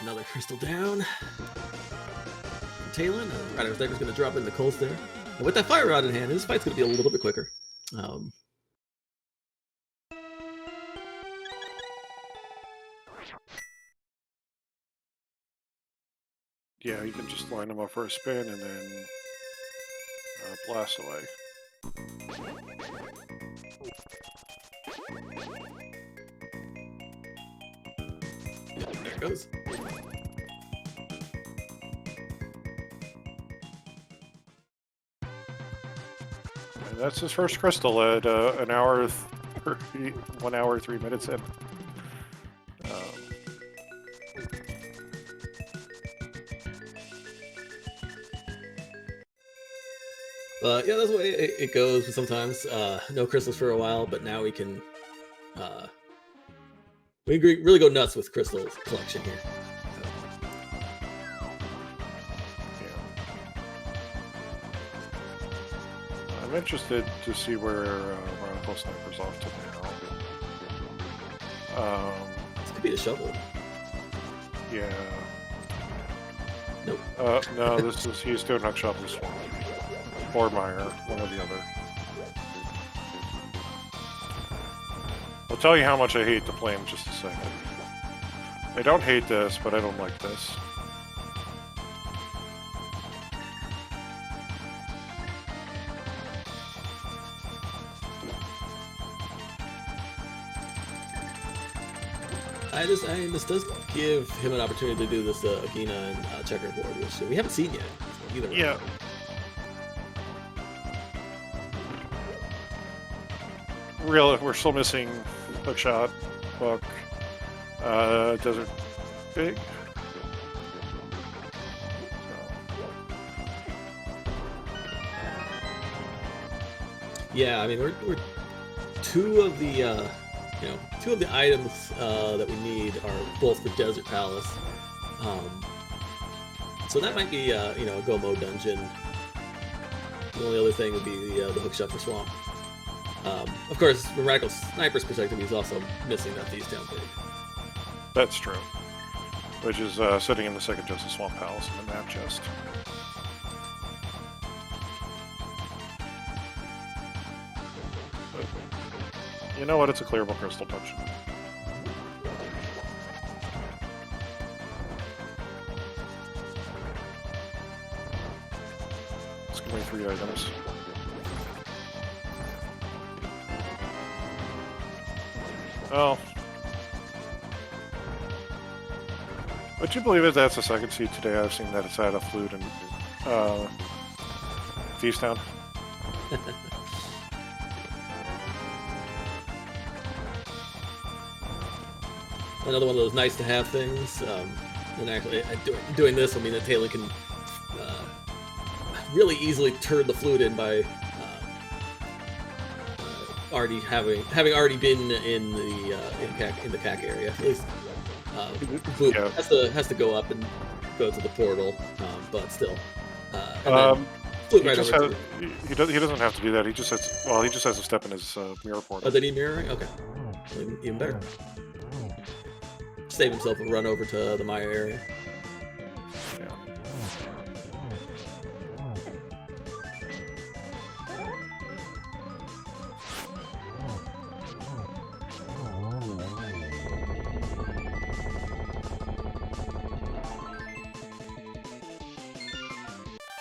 There's another crystal down. Taelin, RadicalSniper's going to drop in the Coles there. And with that fire rod in hand, this fight's going to be a little bit quicker. Yeah, you can just line them up for a spin and then blast away. Yeah, there it goes. And that's his first crystal at 1 hour 3 minutes in. Yeah, that's the way it goes sometimes. No crystals for a while, but now we can really go nuts with crystal collection here. Yeah. I'm interested to see where RadicalSniper's off to now. This could be the shovel. Yeah. Nope. No, he's doing hook shot this one. Or Meyer, one or the other. I'll tell you how much I hate the play in just a second. I don't hate this, but I don't like this. This does give him an opportunity to do this Agahnim and checkerboard, which we haven't seen yet either. Yeah. We're still missing hook shot, hook, desert big. Yeah, I mean we're two of the items that we need are both for Desert Palace. So that might be a go mode dungeon. The only other thing would be the hookshot for Swamp. Of course, from RadicalSniper's perspective, he's also missing that these down big. That's true. Which is sitting in the second chest of Swamp Palace in the map chest. But you know what? It's a clearable crystal dungeon. It's gonna be 3 items. Oh. Would you believe it? That's the second seed today I've seen that it's had a flute in Thieves Town. Another one of those nice to have things. And actually, doing this will mean that Taelin can really easily turn the flute in by already having already been in the CAC area. At least flute has to go up and go to the portal, but still. Flute right over he doesn't have to do that. He just has to step in his mirror portal. Oh, they need mirroring? Okay, even better. Save himself a run over to the Maya area. Yeah.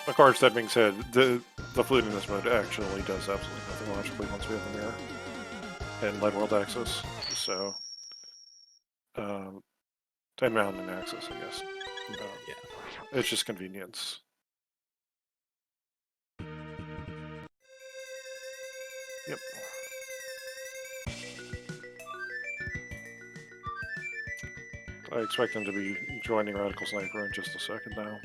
Of course, that being said, the flute in this mode actually does absolutely nothing logically once we have the mirror and Light World access. So, and Mountain access, I guess. Yeah. It's just convenience. Yep. I expect him to be joining RadicalSniper in just a second now.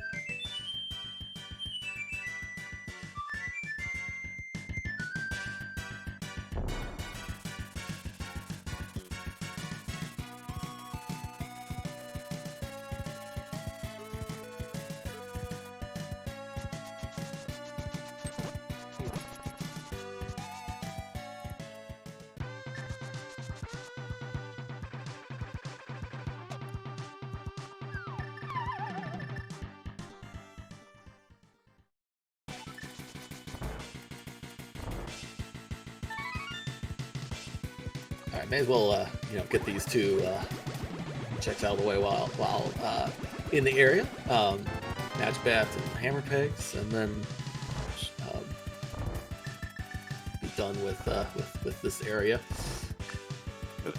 right, may as well you know, get these two checks out of the way while in the area. Match bats and hammer pegs, and then be done with this area.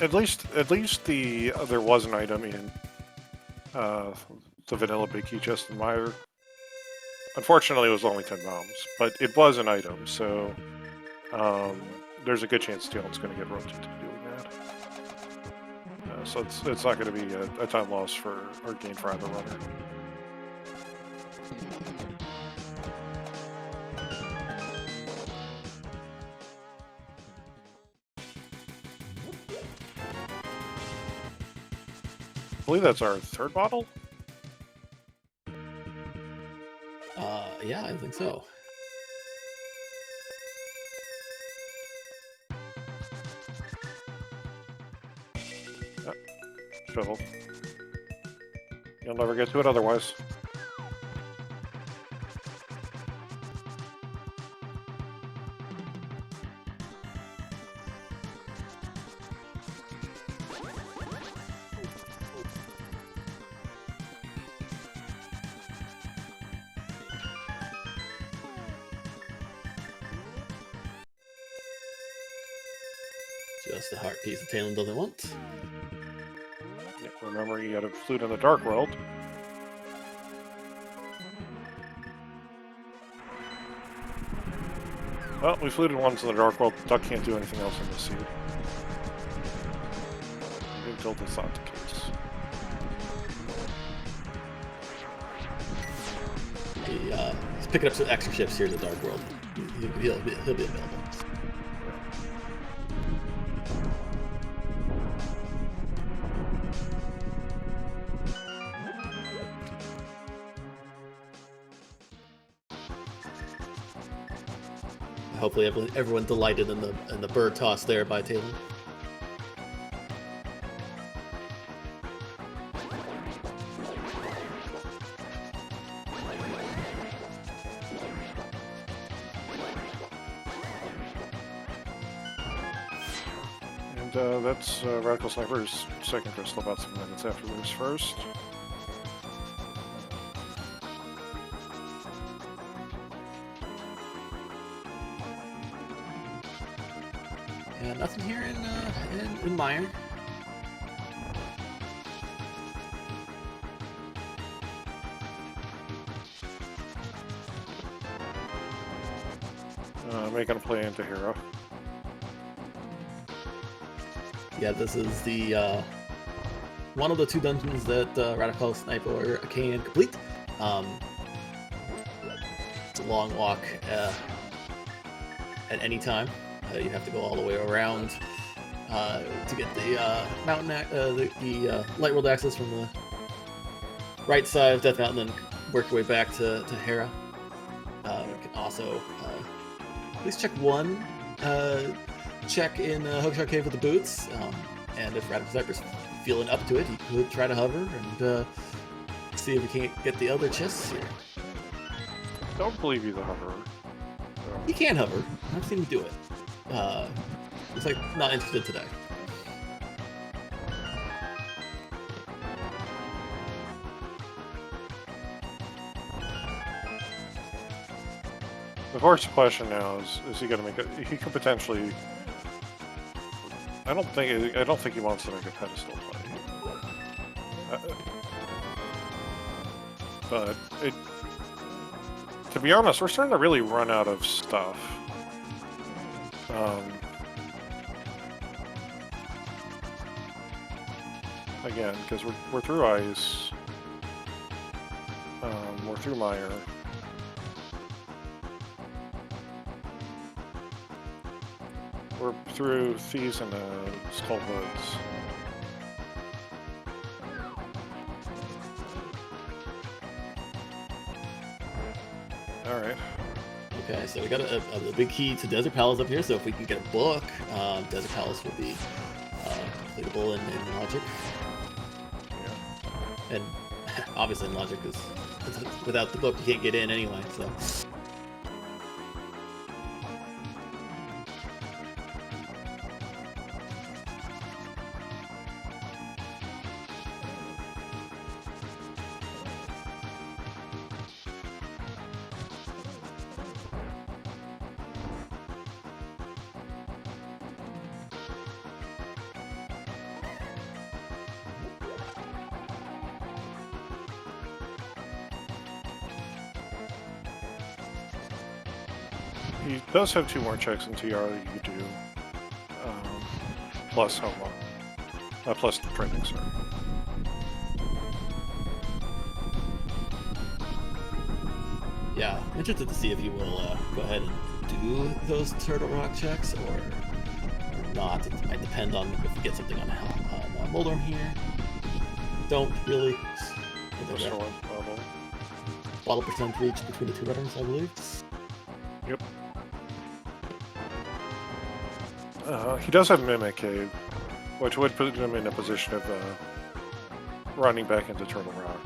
At least there was an item in the vanilla big key chest in Meyer. Unfortunately, it was only 10 bombs, but it was an item, so there's a good chance Taelin's going to get roped into doing that. So it's not going to be a time loss for or gain for either runner. I believe that's our third bottle. Yeah, I think so. Shovel. You'll never get to it otherwise. Just the heart piece that Taelin doesn't want. Yeah, remember, you got a flute in the dark world. Well, we fluted once in the dark world. Duck can't do anything else in this seed. Until that's not the case. He's picking up some extra ships here in the dark world. He'll be available. Hopefully everyone delighted in the bird toss there by Taelin. And that's Radical Sniper's second crystal about 7 minutes after this first. Yeah, nothing here in Meyer. Making a play into Hero. Yeah, this is the one of the 2 dungeons that RadicalSniper can complete. It's a long walk at any time. You have to go all the way around to get the mountain, the light world access from the right side of Death Mountain, and work your way back to Hera. You can also at least check one check in Hookshot Cave with the boots, and if RadicalSniper's feeling up to it, he could try to hover and see if he can't get the other chests here. Don't believe he's a hoverer. So. He can hover. I've seen him do it. Looks like not interested today. The first question now is he going to make it? He could potentially. I don't think he wants to make a pedestal play. But to be honest, we're starting to really run out of stuff. Again, because we're through ice, we're through Meyer. We're through Thieves and Skull Woods. Alright. Okay, so we got a big key to Desert Palace up here, so if we can get a book, Desert Palace will be completable in Logic. Yeah. And obviously in Logic, because without the book you can't get in anyway, so... He does have 2 more checks in TR that you could do. Plus Homa. Plus the printing, sorry. Yeah, I'm interested to see if you will go ahead and do those Turtle Rock checks or not. It might depend on if you get something on Moldorm here. Don't really. Bottle percent reach between the 2 veterans, I believe. Yep. He does have Mimic Cave, which would put him in a position of running back into Turtle Rock,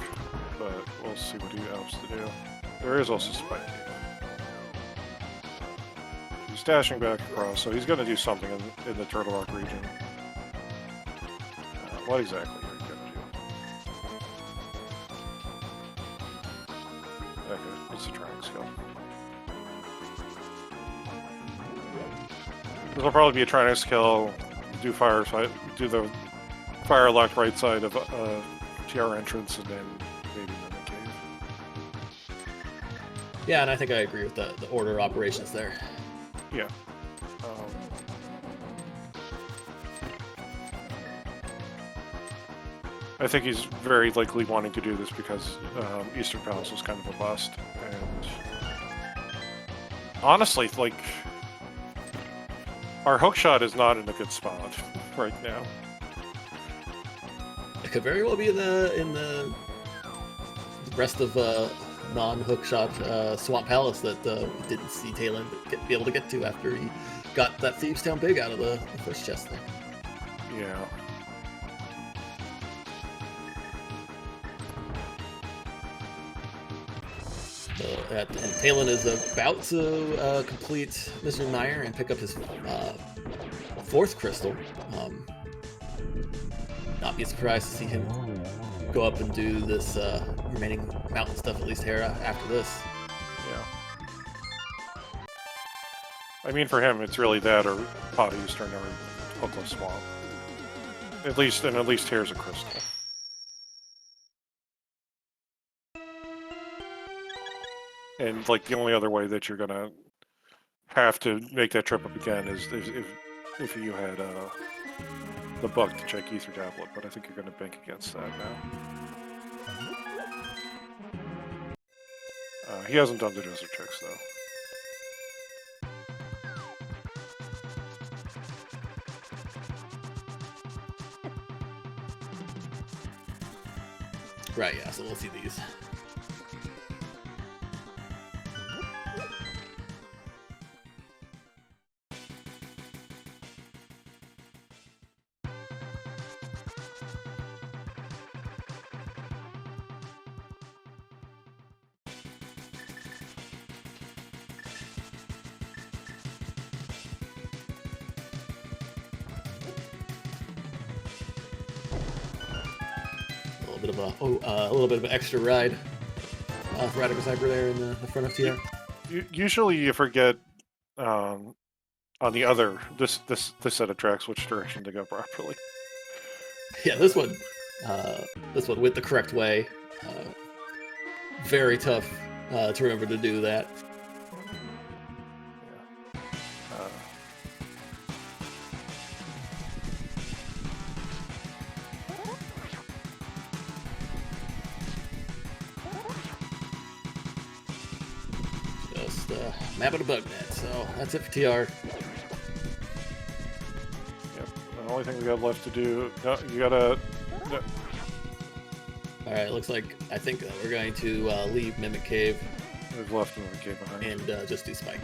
but we'll see what he opts to do. There is also Spike Cave. He's dashing back across, so he's going to do something in the Turtle Rock region. What exactly are you going to do? Okay, it's a trying skill. This will probably be a trying skill. Do the fire locked right side of TR entrance, and then maybe Mimic Cave. Yeah, and I think I agree with the order of operations there. Yeah. I think he's very likely wanting to do this because Eastern Palace was kind of a bust, and honestly, like, our hookshot is not in a good spot right now. It could very well be in the rest of non-hookshot Swamp Palace that we didn't see Taelin be able to get to after he got that Thieves Town Big out of the first chest there. Yeah. And Taelin is about to complete Mr. Nair and pick up his 4th crystal. Not be surprised to see him go up and do this remaining mountain stuff, at least here after this. Yeah. I mean, for him, it's really that or Pot Eastern or Hookless Swamp. At least here's a crystal. And, like, the only other way that you're gonna have to make that trip up again is if you had the bug to check Ether Tablet, but I think you're gonna bank against that now. He hasn't done the desert checks, though. Right, yeah, so we'll see these. A little bit of an extra ride for RadicalSniper there in the front of TR. Usually you forget on the other this set of tracks which direction to go properly. Yeah, this one went the correct way. Very tough to remember to do that. Map of the bug net, so that's it for TR. Yep, the only thing we got left to do, no, you gotta... No. Alright, looks like, I think we're going to leave Mimic Cave. We've left Mimic Cave behind. And just do Spike.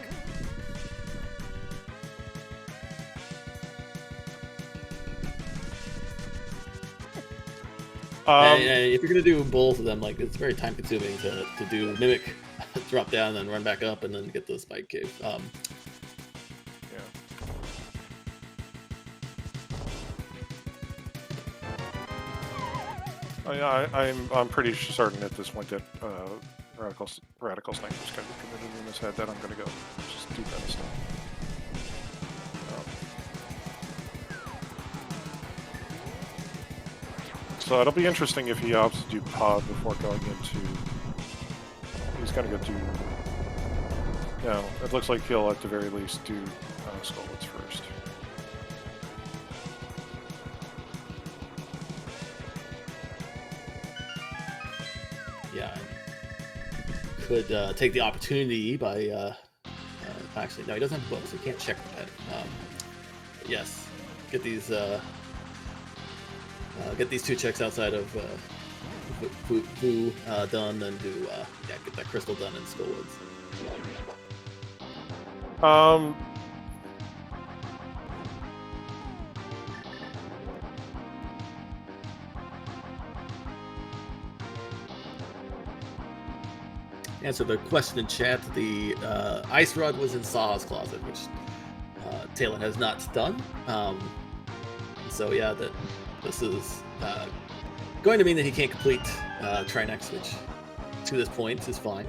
And if you're going to do both of them, like, it's very time consuming to do Mimic, drop down, then run back up, and then get the Spike Cave. I'm pretty certain at this point that Radical Sniper's kind of committed in his head that I'm going to go just do that stuff. So it'll be interesting if he opts to do pod before going into... He's going to go do No, it looks like he'll at the very least do Skullwoods first. Yeah, could take the opportunity by actually no, he doesn't have books, so he can't check the pet. Yes, get these 2 checks outside of Vu done, and do get that crystal done in Skullwoods. Answer the question in chat. The ice rod was in Saha's closet, which Taelin has not done. So yeah, this is going to mean that he can't complete Trinex, which to this point is fine.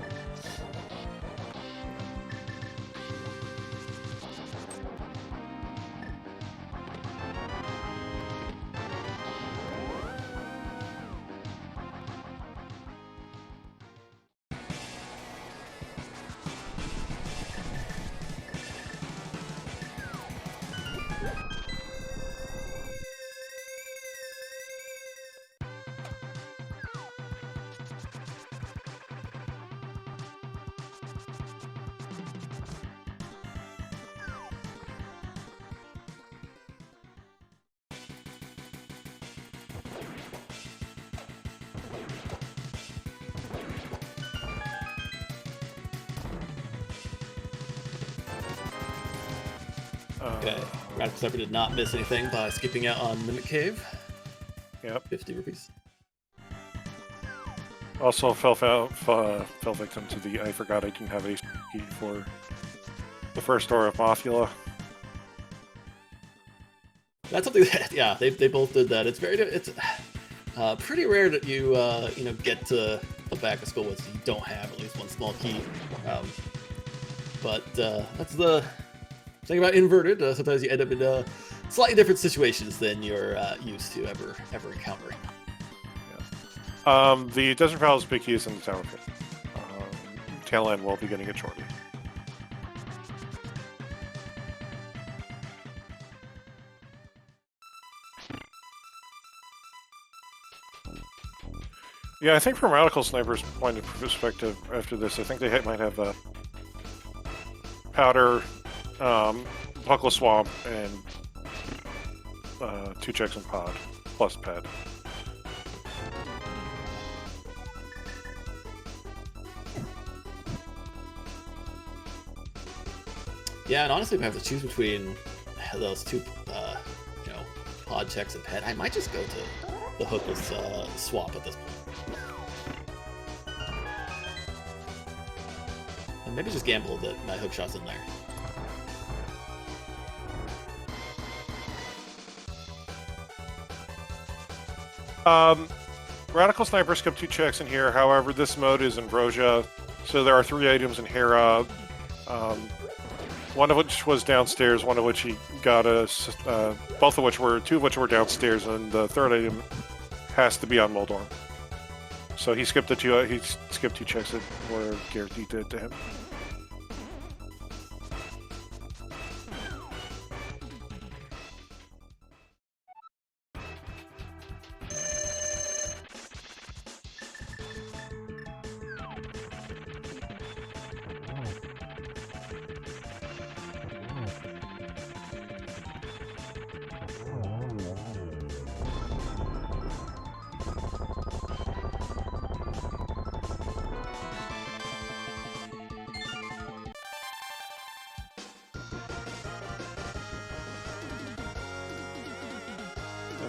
Okay, RadicalSniper did not miss anything by skipping out on Mimic Cave. Yep. 50 rupees. Also fell victim to the I forgot I didn't have a key for the first door of Mothula. That's something that they both did that. It's pretty rare that you get to the back of Skullwoods and you don't have at least one small key. But that's the thing about inverted. Sometimes you end up in slightly different situations than you're used to ever encountering. Yeah. The Desert Palace big key is in the tower pit. Tailend will be getting it shortly. Yeah, I think from RadicalSniper's point of perspective after this, I think they might have Powder, Buckle Swamp, and 2 checks in Pod, plus Ped. Yeah, and honestly, if I have to choose between those 2, Pod checks and Ped, I might just go to the Hookless Swap at this point. And maybe just gamble that my hook shot's in there. RadicalSniper skipped 2 checks in here. However, this mode is Ambrosia, so there are 3 items in here. One of which was downstairs, one of which he got us. Both of which were 2 of which were downstairs, and the 3rd item has to be on Moldorm. So he skipped 2 checks that were guaranteed to him.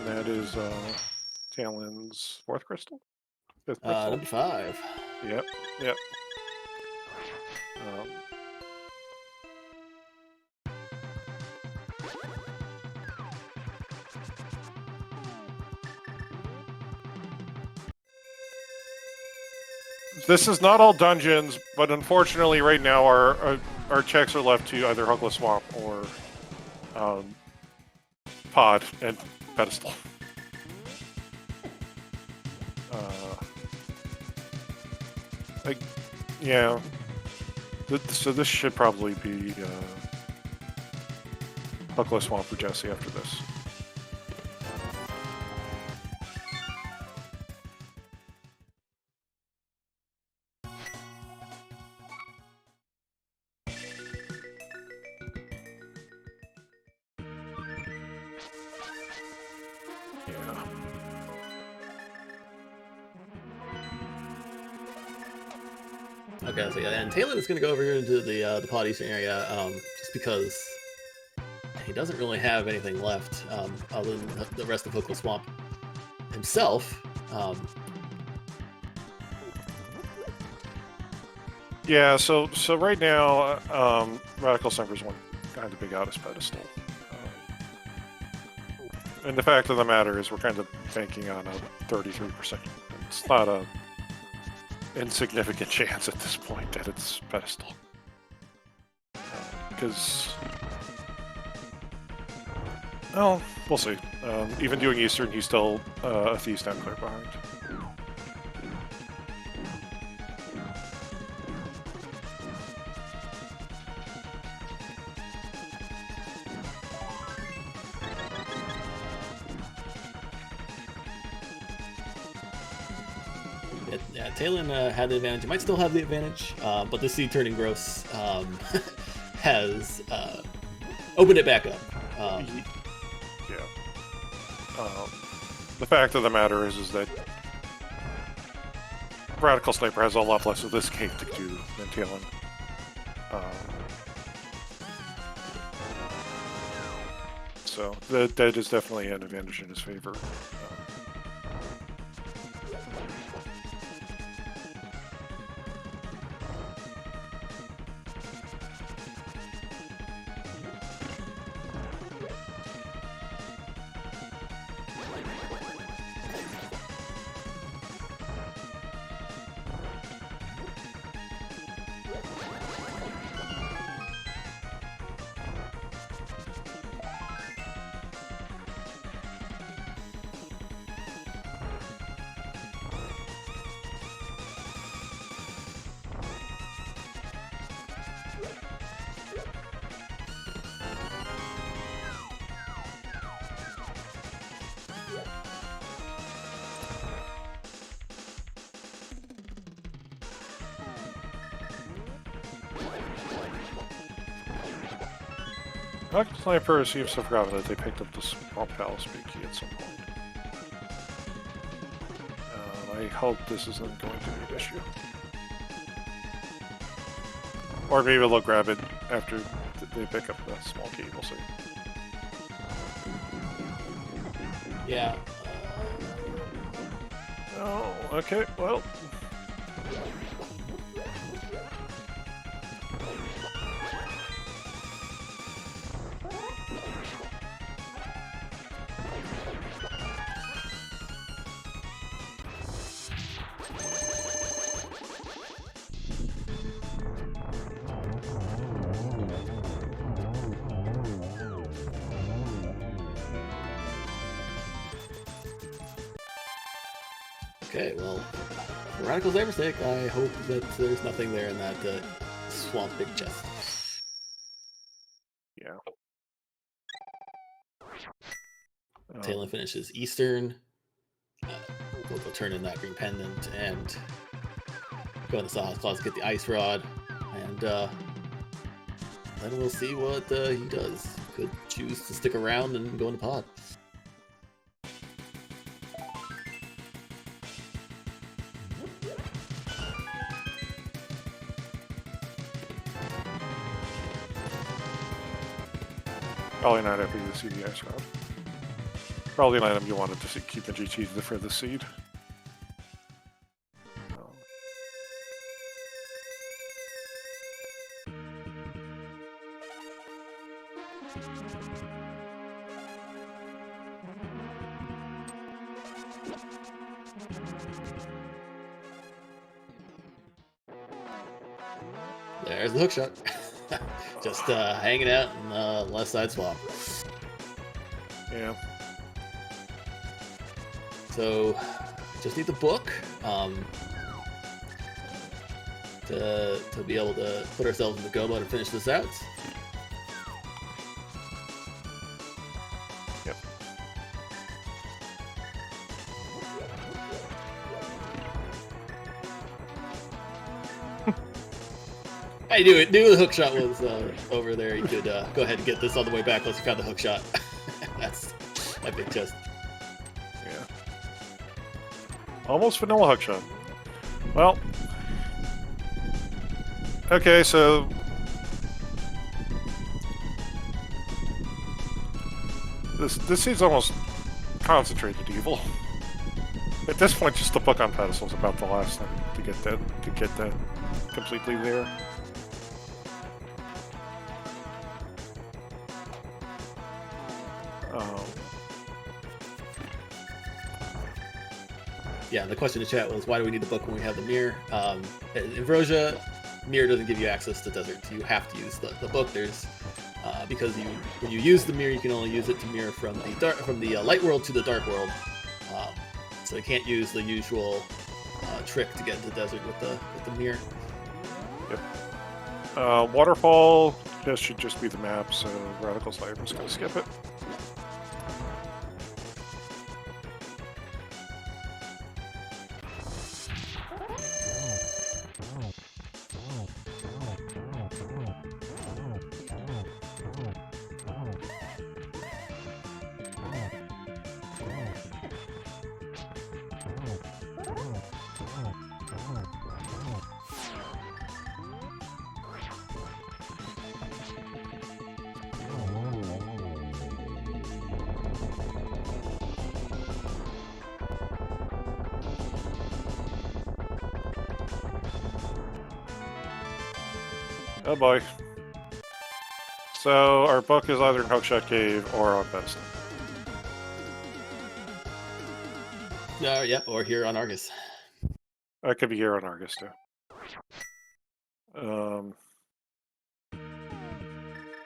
That is Taelin's 4th crystal? 5th crystal? Number 5. Yep. This is not all dungeons, but unfortunately right now our checks are left to either Hookless Swamp or Pod and Pedestal. Yeah. So this should probably be Hookless Swamp for Jesse after this. Yeah. Okay, so yeah, and Taelin is going to go over here into the Pod Eastern area, just because he doesn't really have anything left other than the rest of Hookle Swamp himself. Yeah, so right now, RadicalSniper116 kind of big out his pedestal. And the fact of the matter is we're kind of banking on a 33%. It's not a insignificant chance at this point at its pedestal. Because, well, we'll see. Even doing Eastern, he's still a Thief down clear behind. Yeah, Taelin had the advantage. He might still have the advantage, but the seed turning gross has opened it back up. Yeah. The fact of the matter is that Radical Sniper has a lot less of this game to do than Taelin. So that is definitely an advantage in his favor. Radical Sniper seems to have forgotten that they picked up the Swamp Palace Big Key at some point. I hope this isn't going to be an issue. Or maybe they'll grab it after they pick up the small key, we'll see. Yeah. Oh, okay, well. Okay, well, for Radical Sniper's sake, I hope that there's nothing there in that swamp big chest. Yeah. Taelin finishes Eastern. We'll turn in that green pendant and go in the Sawhorse Closet, get the ice rod, and then we'll see what he does. Could choose to stick around and go in the pod. Probably not after you see the ice rod. Probably an item you wanted to see, keep the GT for the seed. There's the hook shot. Just hanging out in the left side swamp. Yeah. So, just need the book. to be able to put ourselves in the go mode and finish this out. Yep. I knew it. Knew the hook shot was over there. You could go ahead and get this on the way back once you found the hook shot. That's that big chest. Yeah. Almost vanilla hook shot. Well. Okay, so this seems almost concentrated evil. At this point, just the book on pedestal is about the last thing to get that completely there. Yeah, the question in the chat was, why do we need the book when we have the mirror? In Ambrosia, mirror doesn't give you access to desert. You have to use the book. There's because when you use the mirror, you can only use it to mirror from the light world to the dark world. So you can't use the usual trick to get into the desert with the mirror. Yep. Waterfall should just be the map, so RadicalSniper is going to skip it. Oh boy. So our book is either in Hookshot Cave or on Pedestal. Yep, or here on Argus. I could be here on Argus too.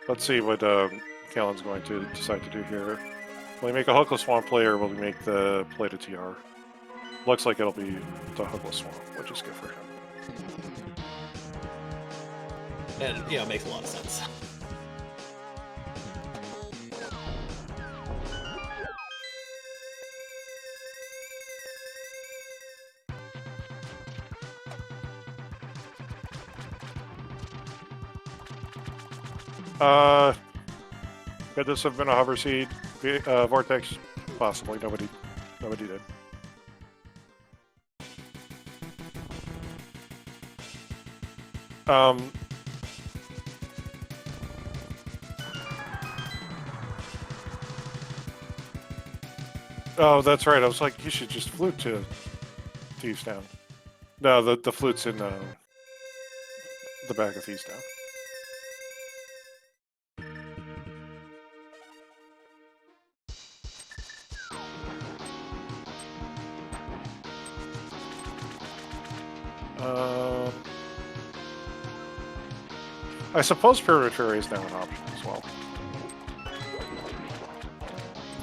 Let's see what Callan's going to decide to do here. Will he make a Hookless Swamp play, or will he make the play to TR? Looks like it'll be the Hookless Swamp, which is good for him. And, it makes a lot of sense. Could this have been a hover seed? Vortex? Possibly. Nobody did. Oh, that's right. I was like, you should just flute to Thieves Town. No, the flute's in the back of Thieves Town. I suppose Pyramid Fairy is now an option as well.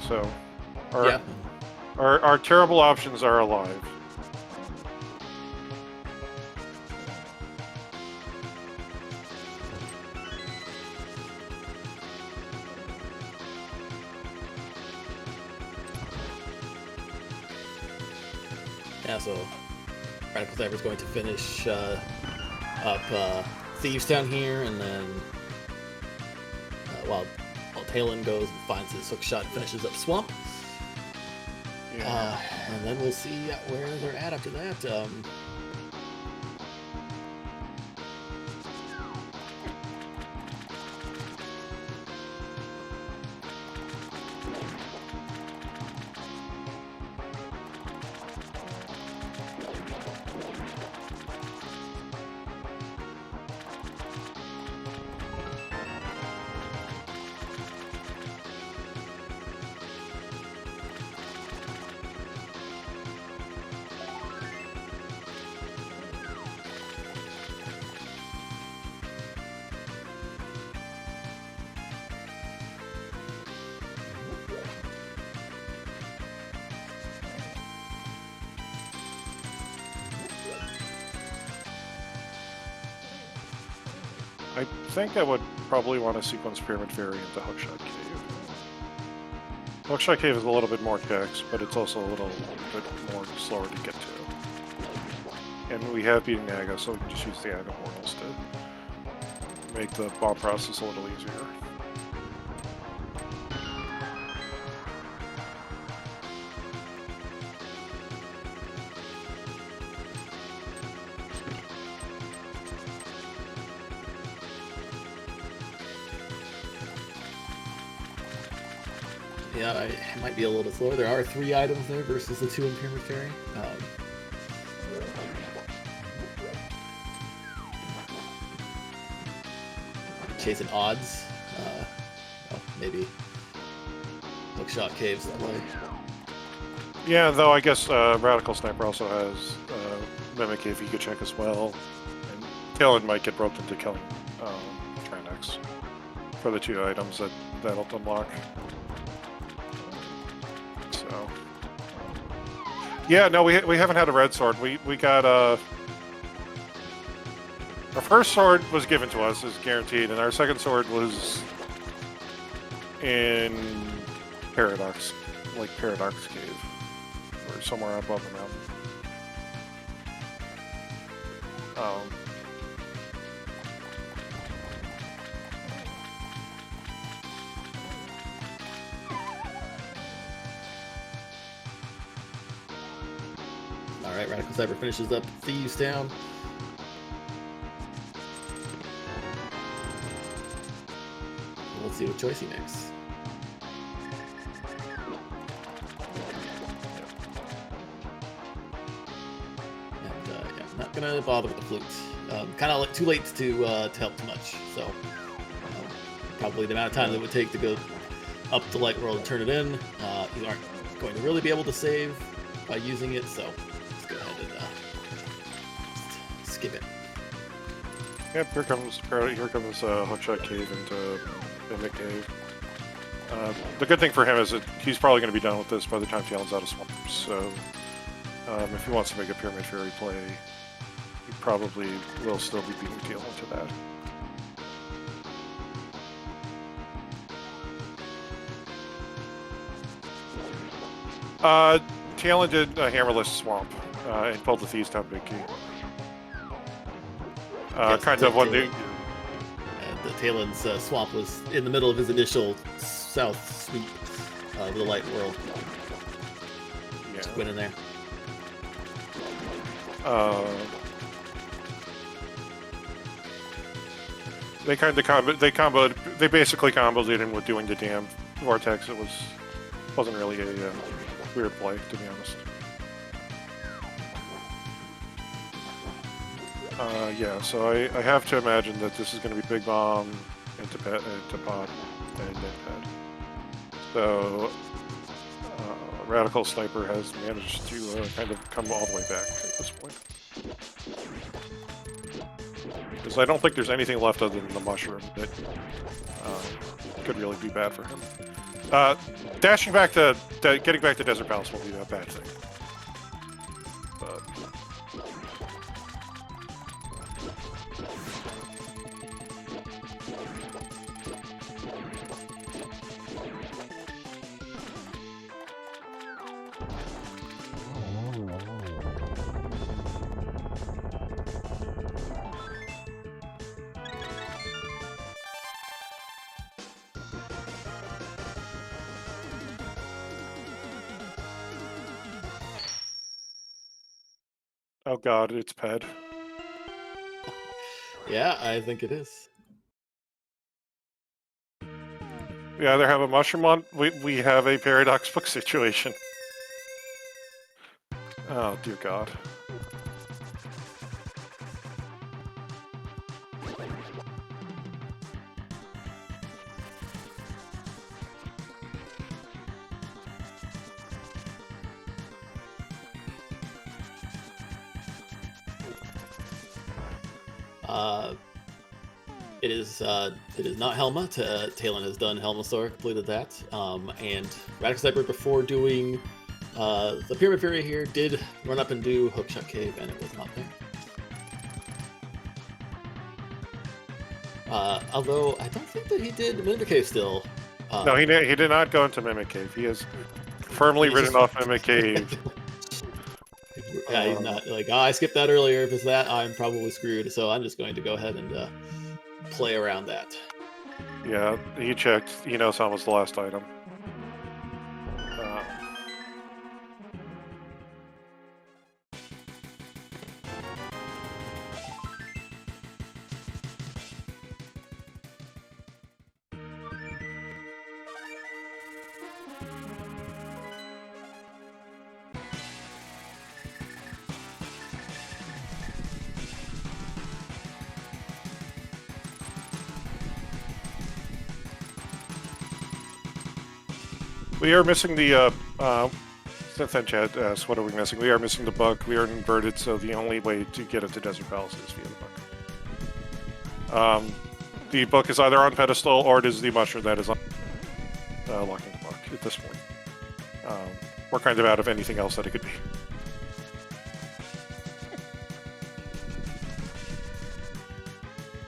So, our terrible options are alive. Yeah, so RadicalSniper is going to finish up Thieves Town here, and then while Taelin goes and finds his hook shot and finishes up Swamp. Yeah. And then we'll see where they're at after that. I think I would probably want to sequence Pyramid Fairy into Hookshot Cave. Hookshot Cave is a little bit more text, but it's also a little bit more slower to get to. And we have beaten Aga, so we can just use the Aga portals to make the bomb process a little easier. Yeah, it might be a little bit slower. There are 3 items there versus the 2 in Pyramid Fairy. Chasing odds. Well, maybe Hookshot Cave's the play. Yeah, though I guess Radical Sniper also has Mimic if he could check as well. And Taelin might get roped into killing Trinex for the 2 items that'll unlock. So, yeah, no, we haven't had a red sword. We got our first sword was given to us, is guaranteed, and our second sword was in Paradox Cave, or somewhere above the mountain. Alright, Radical Sniper finishes up Thieves Town. Let's see what choice he makes. And yeah, I'm not gonna bother with the flute. Kind of too late to help too much. So probably the amount of time that it would take to go up to Light World and turn it in, you aren't going to really be able to save by using it. So let's go ahead and just skip it. Yep, here comes Hookshot Cave into Mimic Cave. The good thing for him is that he's probably going to be done with this by the time Taelin's out of swamp. So if he wants to make a Pyramid Fairy play, he probably will still be beating Taelin to that. Taelin did a Hammerless Swamp and pulled the Thieves Town Big Key. Kind of what the Taelin's swamp was in the middle of his initial south sweep of the Light World. Yeah. Just went in there. They basically comboed it in with doing the damn vortex. It wasn't really a weird play, to be honest. Yeah, so I have to imagine that this is going to be Big Bomb into Pod and then Ped. So Radical Sniper has managed to kind of come all the way back at this point. Because I don't think there's anything left other than the mushroom that could really be bad for him. Getting back to Desert Palace will be a bad thing. But oh god, it's Ped. Yeah, I think it is. We either have a mushroom on, we have a Paradox book situation. Oh dear god. It is not Helma. Taelin has done Helmasaur, completed that. And Radical Sniper, before doing the Pyramid Fairy here, did run up and do Hookshot Cave, and it was not there. Although I don't think that he did Mimic Cave still. No, he did not go into Mimic Cave. He is firmly He's written just- off Mimic Cave. Yeah, he's not like, oh, I skipped that earlier. If it's that, I'm probably screwed. So I'm just going to go ahead and play around that. Yeah, he checked. He knows how was the last item. We are missing the, Seth Chad asks, what are we missing? We are missing the bug. We are inverted, so the only way to get into Desert Palace is via the bug. The book is either on pedestal or it is the mushroom that is on locking the book at this point. We're kind of out of anything else that it could be.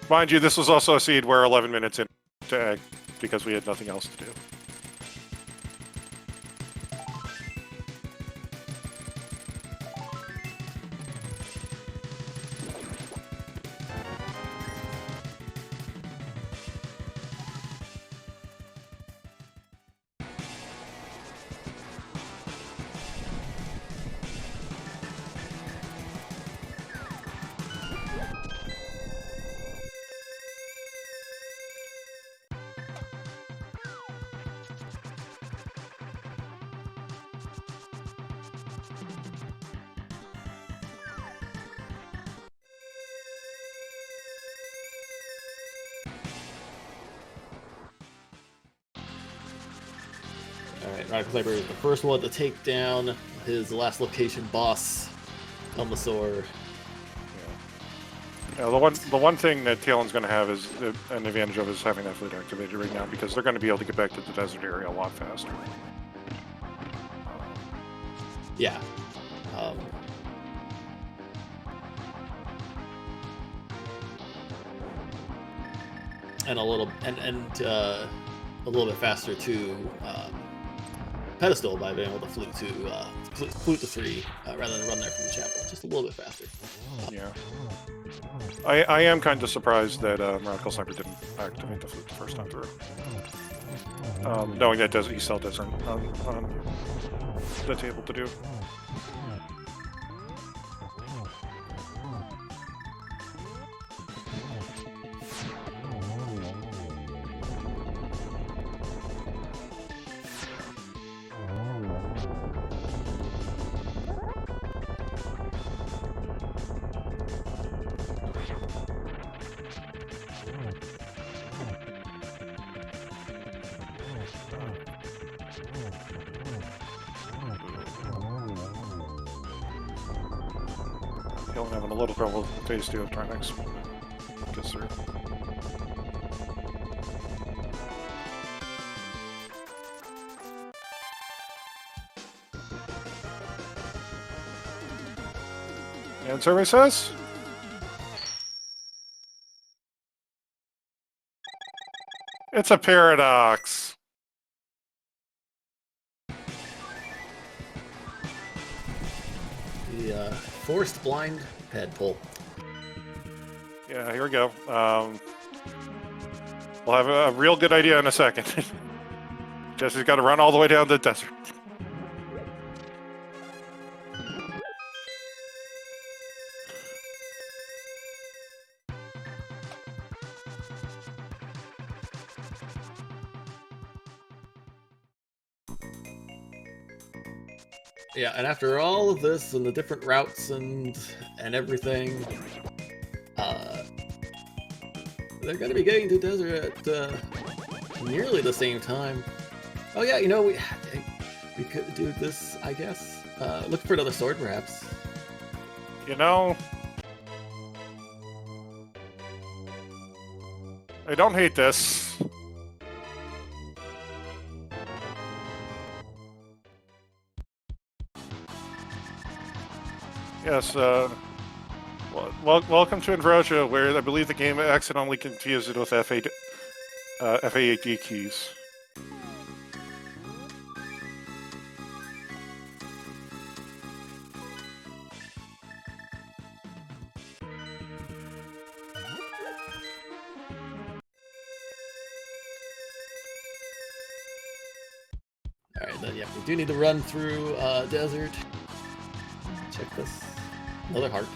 Mind you, this was also a seed where 11 minutes in to egg because we had nothing else to do. Alright, RadicalSniper is the first one to take down his last location boss, Elmasaur. Yeah, the one thing that Taelin's going to have is an advantage of is having that fleet activated right now because they're going to be able to get back to the desert area a lot faster. Yeah. And a little bit faster to pedestal by being able to flute to 3 rather than run there from the chapel. Just a little bit faster. Yeah. I am kind of surprised that RadicalSniper didn't activate the flute the first time through. Knowing that he still doesn't on the table to do. He'll having a little trouble with phase 2 of Trinix. Gets through. And survey says? It's a paradox. The forced blind pad pull. Yeah, here we go. We'll have a real good idea in a second. Jesse's got to run all the way down the desert. Yeah, and after all of this and the different routes and everything, they're going to be getting to desert at nearly the same time. Oh yeah, you know, we could do this, I guess. Look for another sword, perhaps. You know, I don't hate this. Yes, Well, welcome to Ambrosia, where I believe the game accidentally confused it with FAAD keys. Alright, then yeah, we do need to run through desert. Check this. Another heart.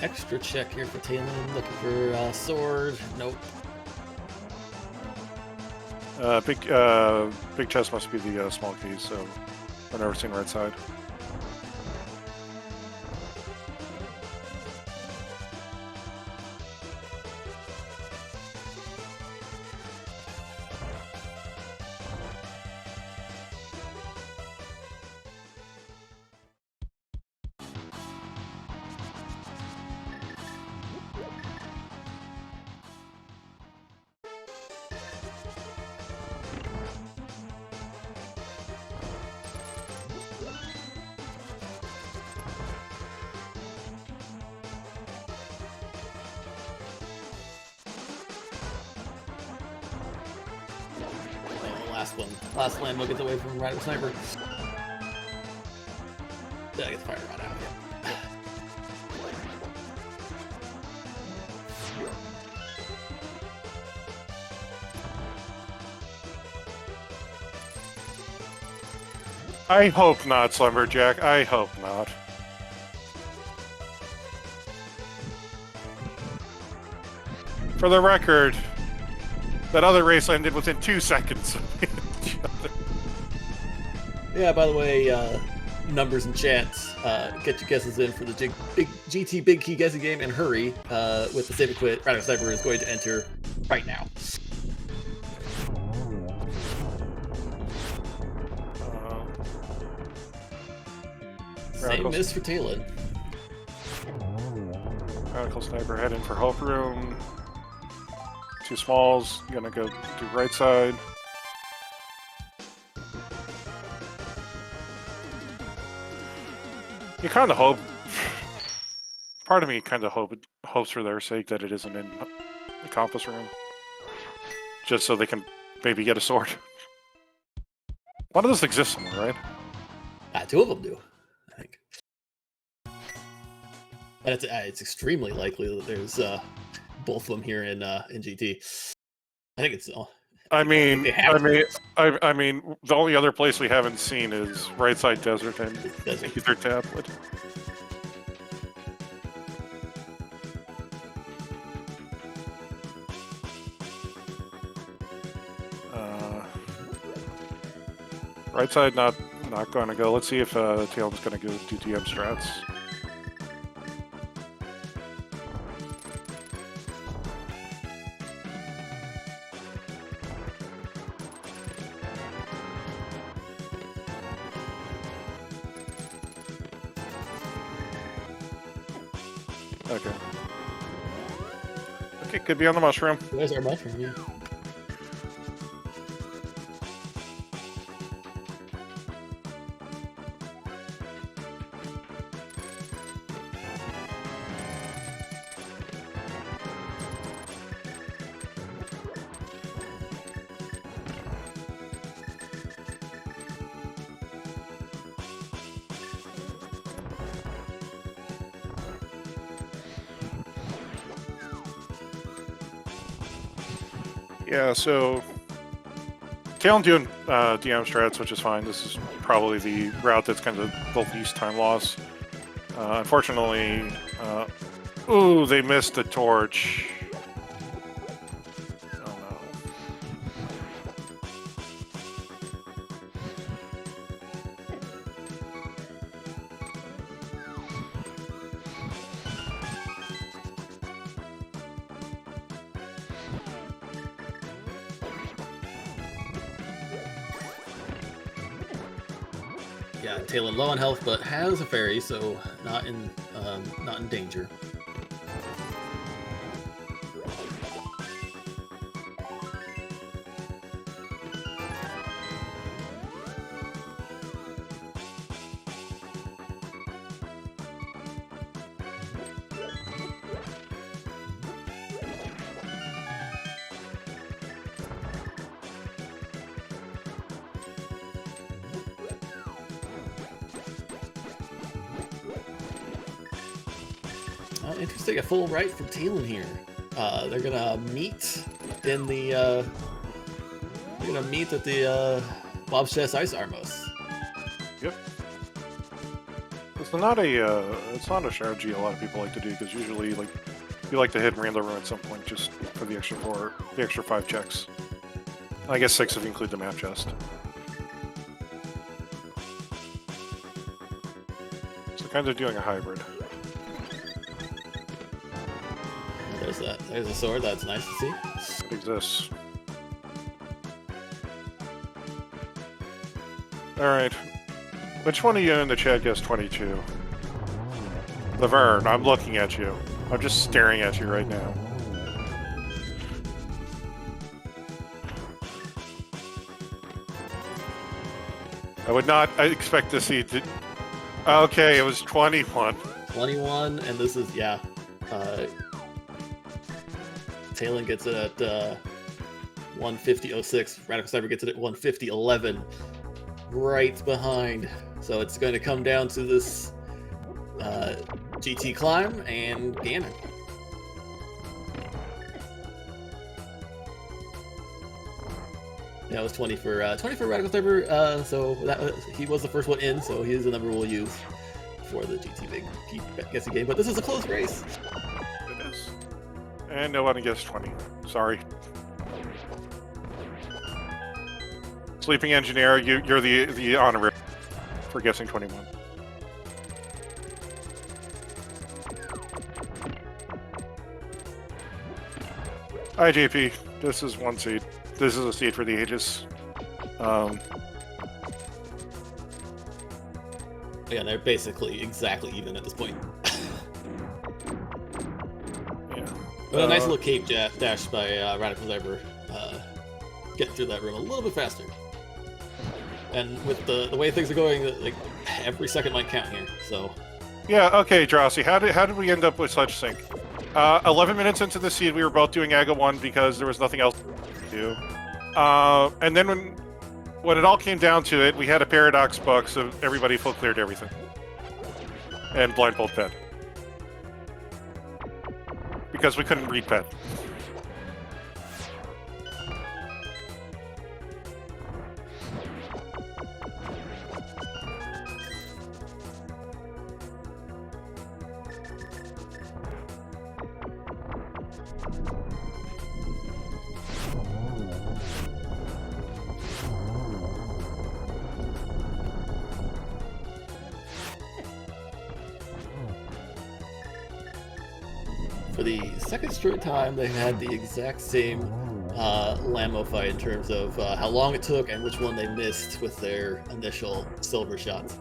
Extra check here for Taelin. Looking for sword. Nope. Big chest must be the small keys, so I've never seen right side. Last one. Last landmark gets away from Radical Sniper. That gets fired right out. I hope not, Slumberjack. I hope not. For the record, that other race ended within 2 seconds of each other. Yeah, by the way, numbers and chats, get your guesses in for the GT Big Key guessing game, and hurry with the save and quit. Radical Sniper is going to enter right now. Same miss for Taelin. Radical Sniper heading for Hope Room. 2 smalls, gonna go to right side. You kind of hope. Part of me kind of hopes for their sake that it isn't in the compass room, just so they can maybe get a sword. One of those exists somewhere, right? 2 of them do, I think. But it's extremely likely that there's both of them here in GT. I think it's. I mean, the only other place we haven't seen is right side desert and either tablet. Right side not going to go. Let's see if Taelin's going to go do DM strats. Okay, could be on the mushroom. There's our mushroom, yeah. Yeah, so Taelin doing DM strats, which is fine. This is probably the route that's kind of the least time loss. Unfortunately, ooh, they missed the torch. Oh no. Yeah, Taelin low on health, but has a fairy, so not in danger. Interesting, a full right from Taelin here. They're gonna meet in the at the Bob's Chest Ice Armos. Yep. It's not a strategy a lot of people like to do, because usually you like to hit Miranda Room at some point just for the extra 5 checks. I guess 6 if you include the map chest. So kind of doing a hybrid. There's a sword. That's nice to see. It exists. Alright. Which one of you in the chat guessed 22? Laverne, I'm looking at you. I'm just staring at you right now. I would not expect to see... Okay, it was 21. 21, and this is, yeah. Taelin gets it at 150.06. RadicalSniper gets it at 150.11. Right behind. So it's going to come down to this GT climb and Ganon. That was 20 for RadicalSniper. So he was the first one in, so he is the number we'll use for the GT big guessing game. But this is a close race. It is. And no one guessed 20. Sorry. Sleeping Engineer, you're the honorary for guessing 21. Hi JP, this is 1 seed. This is a seed for the ages. Yeah, they're basically exactly even at this point. Yeah. But a nice little cape dash by RadicalSniper, getting through that room a little bit faster. And with the way things are going, like every second might count here. So. Yeah. Okay, Drosy. How did we end up with such sync? 11 minutes into the seed, we were both doing Aga 1 because there was nothing else to do. And then when it all came down to it, we had a paradox bug, so everybody full cleared everything. And blindfold pet. Because we couldn't read pet. For the second straight time, they had the exact same Lambo fight in terms of how long it took and which one they missed with their initial silver shots.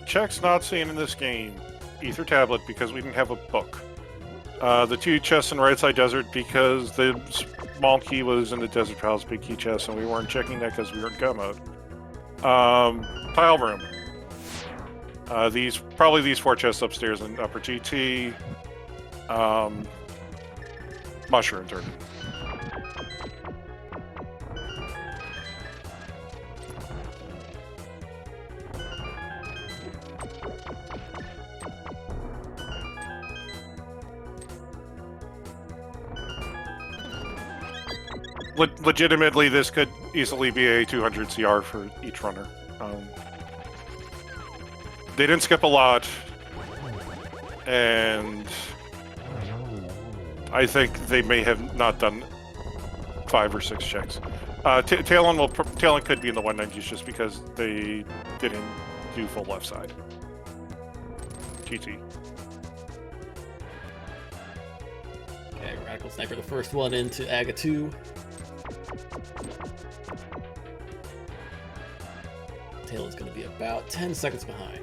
Checks not seen in this game. Ether tablet because we didn't have a book. The 2 chests in right side desert because the small key was in the desert piles, big key chest, and we weren't checking that because we were in go mode. Tile room. These 4 chests upstairs in upper GT. Mushroom turn. Legitimately, this could easily be a 200 CR for each runner. They didn't skip a lot, and I think they may have not done 5 or 6 checks. Taelin could be in the 190s just because they didn't do full left side. GT. Okay, Radical Sniper, the first one into Aga 2. Taelin's going to be about 10 seconds behind.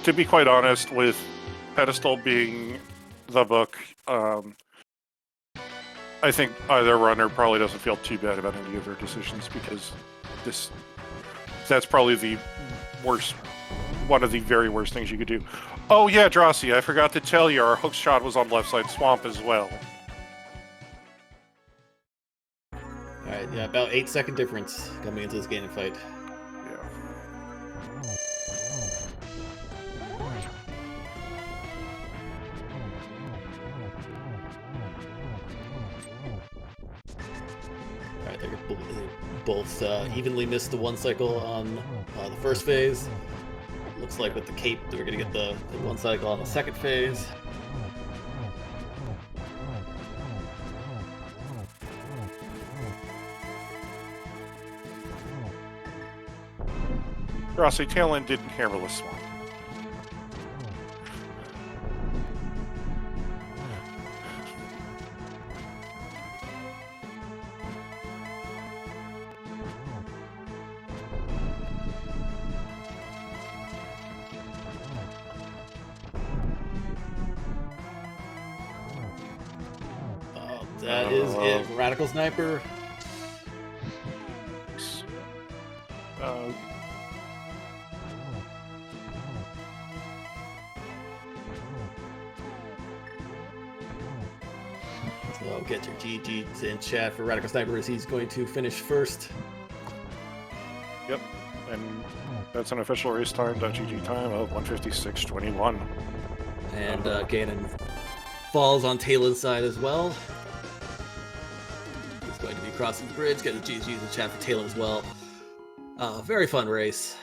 To be quite honest, with Pedestal being the book, I think either runner probably doesn't feel too bad about any of their decisions because that's probably the worst, one of the very worst things you could do. Oh yeah, Drossi, I forgot to tell you, our hook shot was on left side swamp as well. Alright, yeah, about 8-second difference coming into this Ganon fight. Both evenly missed the 1 cycle on the first phase. Looks like with the cape, we're going to get the 1 cycle on the second phase. Rossi, Taelin didn't hammerless swamp. That is it. Radical Sniper. So get your GGs in chat for Radical Sniper as he's going to finish first. Yep, and that's an official race time, .gg time of 1:56:21. And Ganon falls on Taelin's side as well. He's going to be crossing the bridge, get his GGs in chat for Taelin as well. Very fun race.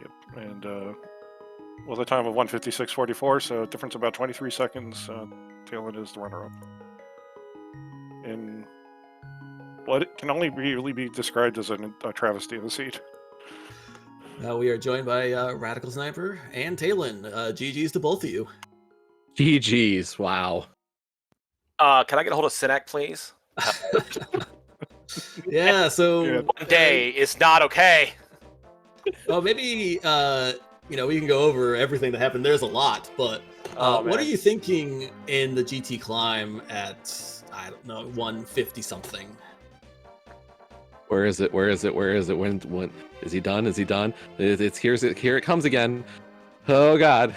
Yep, and with a time of 1:56:44, so a difference about 23 seconds. Taelin is the runner-up. In what can only really be described as a travesty of the seat. We are joined by Radical Sniper and Taelin. GGs to both of you. GGs, wow. Can I get a hold of Sinek, please? Yeah, so... One day is not okay. Well, maybe, we can go over everything that happened. There's a lot, but what are you thinking in the GT climb at, I don't know, 150-something? Where is it? When is he done? Is he done? Here it comes again. Oh god.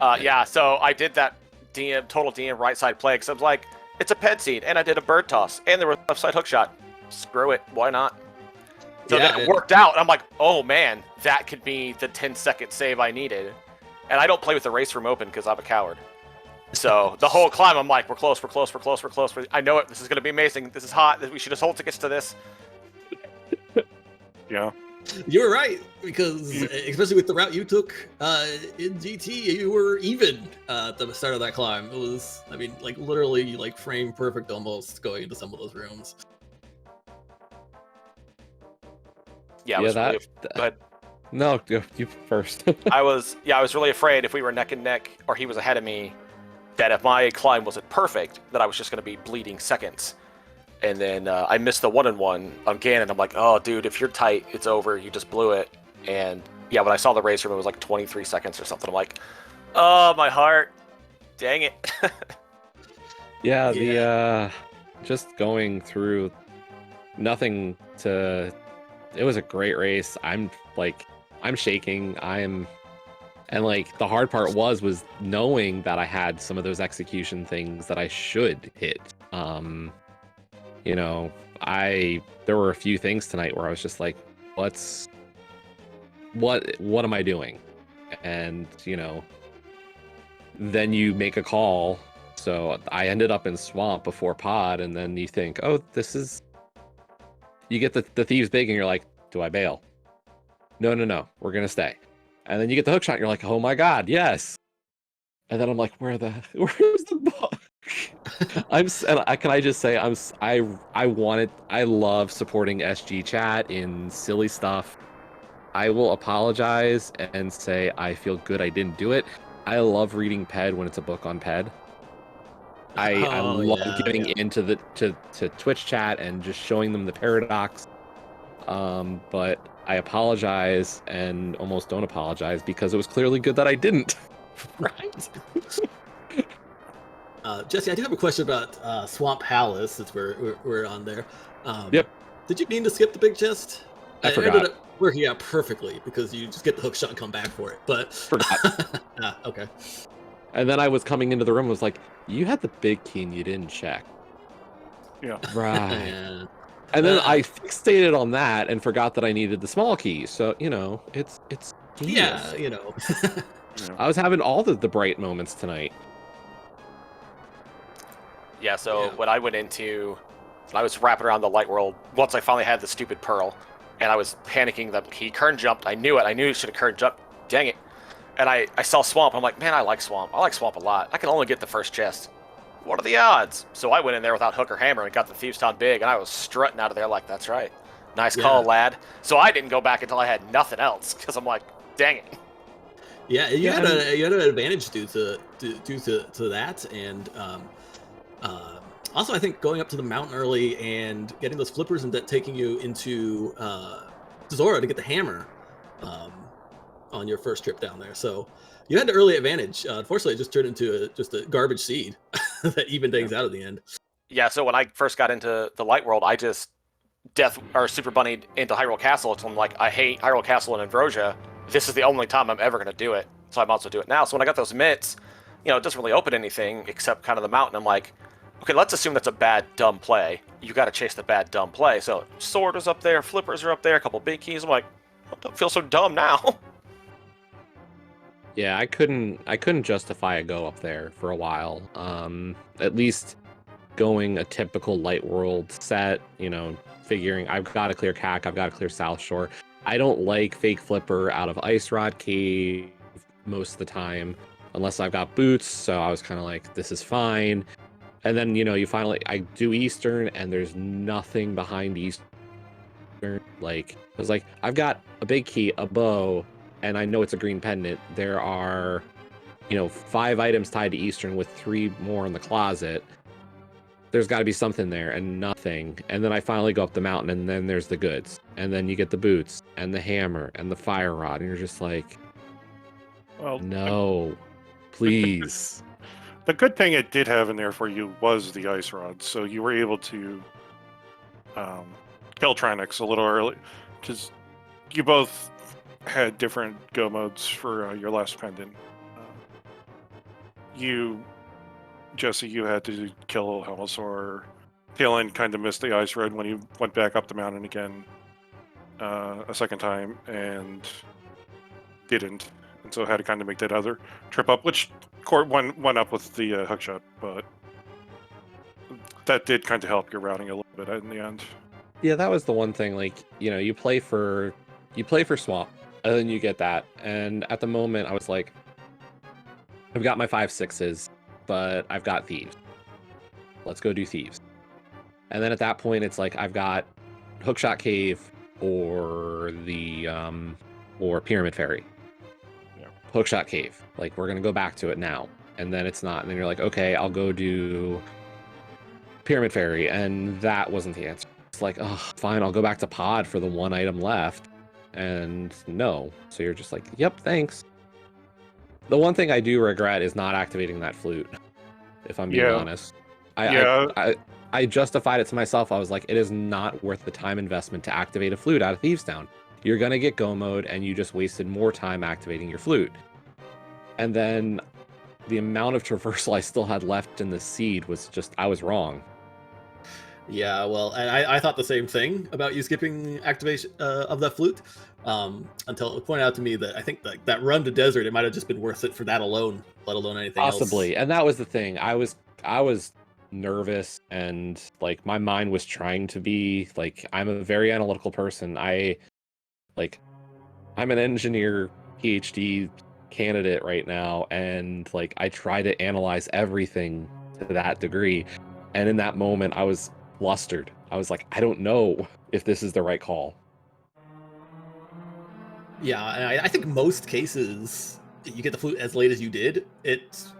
Yeah, so I did that total DM right side play because I was like, it's a ped seed, and I did a bird toss, and there was a left side hook shot. Screw it, why not? So then it worked out. I'm like, oh man, that could be the 10-second save I needed. And I don't play with the race room open because I'm a coward. So the whole climb, I'm like, we're close. I know it. This is going to be amazing. This is hot. We should just hold tickets to this. Yeah. You were right, because especially with the route you took in GT, you were even at the start of that climb. It was, I mean, like literally like frame perfect almost going into some of those rooms. Yeah, go ahead. No, you first. I was really afraid if we were neck and neck or he was ahead of me, that if my climb wasn't perfect, that I was just going to be bleeding seconds. And then I missed the 1-on-1 on Ganon. I'm like, oh, dude, if you're tight, it's over. You just blew it. And Yeah, when I saw the race room, it was like 23 seconds or something. I'm like, oh, my heart. Dang it. Yeah, Yeah. just going through nothing to. It was a great race. I'm shaking. And like the hard part was knowing that I had some of those execution things that I should hit. You know, there were a few things tonight where I was just like, what am I doing? And, you know, then you make a call. So I ended up in swamp before pod, and then you think, oh, you get the thieves big and you're like, do I bail? No, we're gonna stay. And then you get the hook shot and you're like, oh my god, yes. And then I'm like, where's the book? Can I just say I love supporting SG chat in silly stuff. I will apologize and say I feel good I didn't do it. I love reading Ped when it's a book on Ped. I love getting into to Twitch chat and just showing them the paradox. But I apologize and almost don't apologize because it was clearly good that I didn't. Right. Jesse, I do have a question about Swamp Palace, since we're on there. Yep. Did you mean to skip the big chest? I forgot. Ended up working out perfectly because you just get the hook shot and come back for it. But Forgot. Okay. And then I was coming into the room and was like, you had the big key and you didn't check. Yeah. Right. Yeah. And then I fixated on that and forgot that I needed the small key. So, you know, it's genius. Yeah, you know. I was having all the bright moments tonight. Yeah, so when I went into, I was wrapping around the light world once I finally had the stupid pearl, and I was panicking that he current jumped. I knew he should have current jumped. Dang it. And I saw Swamp. I'm like, man, I like Swamp. I like Swamp a lot. I can only get the first chest. What are the odds? So I went in there without hook or hammer and got the Thieves' Town big, and I was strutting out of there like, that's right. Nice call, lad. So I didn't go back until I had nothing else, because I'm like, dang it. Yeah, you had an advantage due to that, and also I think going up to the mountain early and getting those flippers and taking you into Zora to get the hammer on your first trip down there. So you had the early advantage. Unfortunately, it just turned into just a garbage seed that evened things out at the end. Yeah, so when I first got into the light world, I just super bunnied into Hyrule Castle. So I'm like, I hate Hyrule Castle and Ambrosia. This is the only time I'm ever going to do it, so I might as well do it now. So when I got those mitts, you know, it doesn't really open anything except kind of the mountain. I'm like, okay, let's assume that's a bad, dumb play. You got to chase the bad, dumb play. So sword is up there, flippers are up there, a couple big keys. I'm like, I don't feel so dumb now. Yeah, I couldn't justify a go up there for a while. At least going a typical light world set, you know, figuring I've got to clear CAC, I've got to clear South Shore. I don't like fake flipper out of Ice Rod Cave most of the time, unless I've got boots. So I was kind of like, this is fine. And then, you know, I do Eastern and there's nothing behind Eastern. Like, I was like, I've got a big key, a bow, and I know it's a green pendant. There are, you know, 5 items tied to Eastern with 3 more in the closet. There's got to be something there, and nothing. And then I finally go up the mountain, and then there's the goods. And then you get the boots, and the hammer, and the fire rod, and you're just like, Well, no, please. the good thing it did have in there for you was the ice rod, so you were able to kill Tranix a little early, because you both had different go modes for your last pendant. Jesse, you had to kill Helmasaur. Taelin kind of missed the ice rod when he went back up the mountain again a second time and didn't, and so had to kind of make that other trip up, which went up with the hookshot, but that did kind of help your routing a little bit in the end. Yeah, that was the one thing. Like, you know, you play for Swamp, and then you get that. And at the moment, I was like, I've got my 5/6s, but I've got Thieves. Let's go do Thieves. And then at that point, it's like I've got Hookshot Cave or the or Pyramid Fairy. Yeah. Hookshot Cave. Like, we're gonna go back to it now. And then it's not. And then you're like, okay, I'll go do Pyramid Fairy, and that wasn't the answer. It's like, oh, fine, I'll go back to Pod for the 1 item left. And no. So you're just like, yep, thanks. The one thing I do regret is not activating that flute, if I'm being honest. I justified it to myself. I was like, it is not worth the time investment to activate a flute out of Thieves Town. You're going to get go mode, and you just wasted more time activating your flute. And then the amount of traversal I still had left in the seed was just, I was wrong. Yeah, well, and I thought the same thing about you skipping activation of that flute, until it pointed out to me that I think that run to desert, it might have just been worth it for that alone, let alone anything else. Possibly, and that was the thing. I was nervous, and like my mind was trying to be like, I'm a very analytical person. I'm an engineer PhD candidate right now, and like I try to analyze everything to that degree. And in that moment, I was flustered. I was like, I don't know if this is the right call. Yeah, and I think most cases you get the flute as late as you did. It's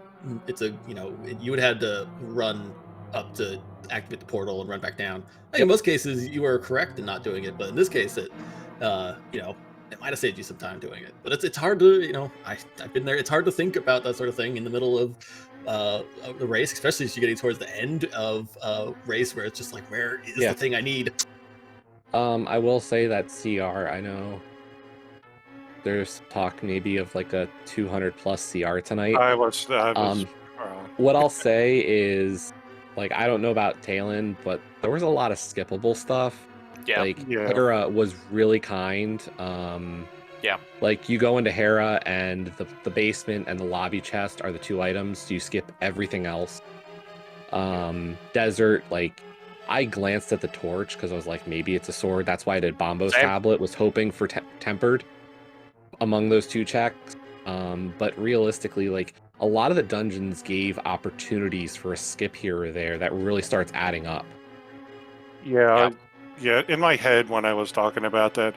a you would have had to run up to activate the portal and run back down. I think in most cases you were correct in not doing it, but in this case it it might have saved you some time doing it. But it's hard to I've been there. It's hard to think about that sort of thing in the middle of the race, especially as you're getting towards the end of race where it's just like, where is the thing I need? I will say that CR, I know there's talk maybe of like a 200 plus CR tonight. What I'll say is, like, I don't know about Taelin, but there was a lot of skippable stuff. Hera was really kind. Like, you go into Hera and the basement and the lobby chest are the two items. You skip everything else. Desert, like, I glanced at the torch because I was like, maybe it's a sword. That's why I did Bombo's tablet, was hoping for tempered among those two checks. But realistically, like, a lot of the dungeons gave opportunities for a skip here or there that really starts adding up. Yeah, in my head when I was talking about that,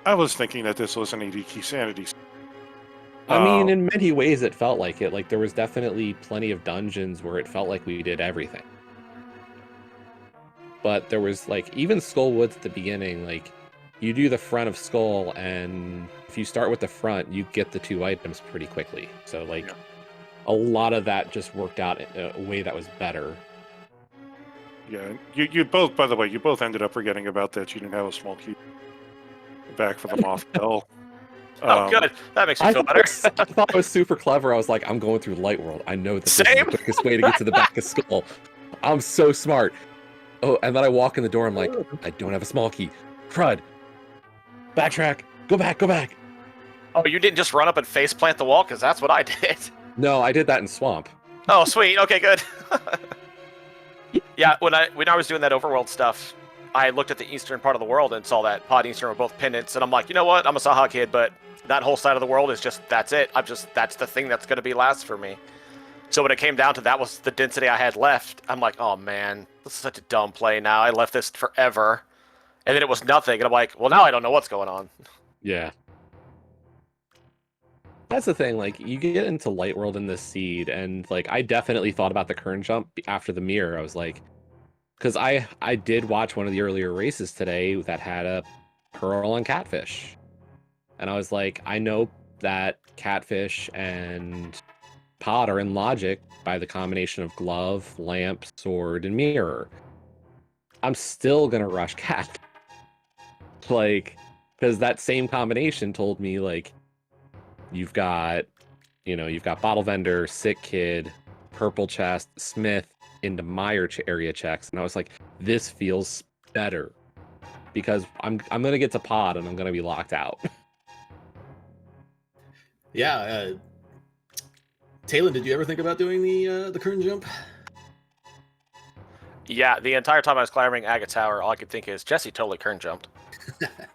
I was thinking that this was an 80 key sanity. I mean, in many ways it felt like it. Like, there was definitely plenty of dungeons where it felt like we did everything. But there was, like, even Skull Woods at the beginning, like, you do the front of Skull, and if you start with the front, you get the two items pretty quickly. So, like, a lot of that just worked out in a way that was better. Yeah, you both, by the way, you both ended up forgetting about that. You didn't have a small key back for the Moth Bell. Oh, good. That makes me feel better. I thought it was super clever. I was like, I'm going through Light World. I know that this is the quickest way to get to the back of Skull. I'm so smart. Oh, and then I walk in the door. I'm like, I don't have a small key. Crud. Backtrack. Go back. Go back. Oh, you didn't just run up and face plant the wall? Because that's what I did. No, I did that in Swamp. Oh, sweet. Okay, good. Yeah, when I was doing that overworld stuff, I looked at the eastern part of the world and saw that Pod and Eastern were both pendants, and I'm like, you know what? I'm a Saha kid, but that whole side of the world is just, that's it. That's the thing that's going to be last for me. So when it came down to that was the density I had left, I'm like, oh man, this is such a dumb play now. I left this forever. And then it was nothing, and I'm like, well, now I don't know what's going on. Yeah. That's the thing, like, you get into Light World in this seed, and, like, I definitely thought about the Kern jump after the mirror. I was like, because I did watch one of the earlier races today that had a Pearl and Catfish. And I was like, I know that Catfish and Pod are in logic by the combination of glove, lamp, sword, and mirror. I'm still gonna rush Cat. Like, because that same combination told me, like, you've got Bottle Vendor, Sick Kid, Purple Chest, Smith into Meyer area checks, and I was like, this feels better because I'm gonna get to Pod and I'm gonna be locked out. Yeah, Taelin, did you ever think about doing the Kern jump? Yeah, the entire time I was climbing Aga Tower, all I could think is, Jesse totally Kern jumped.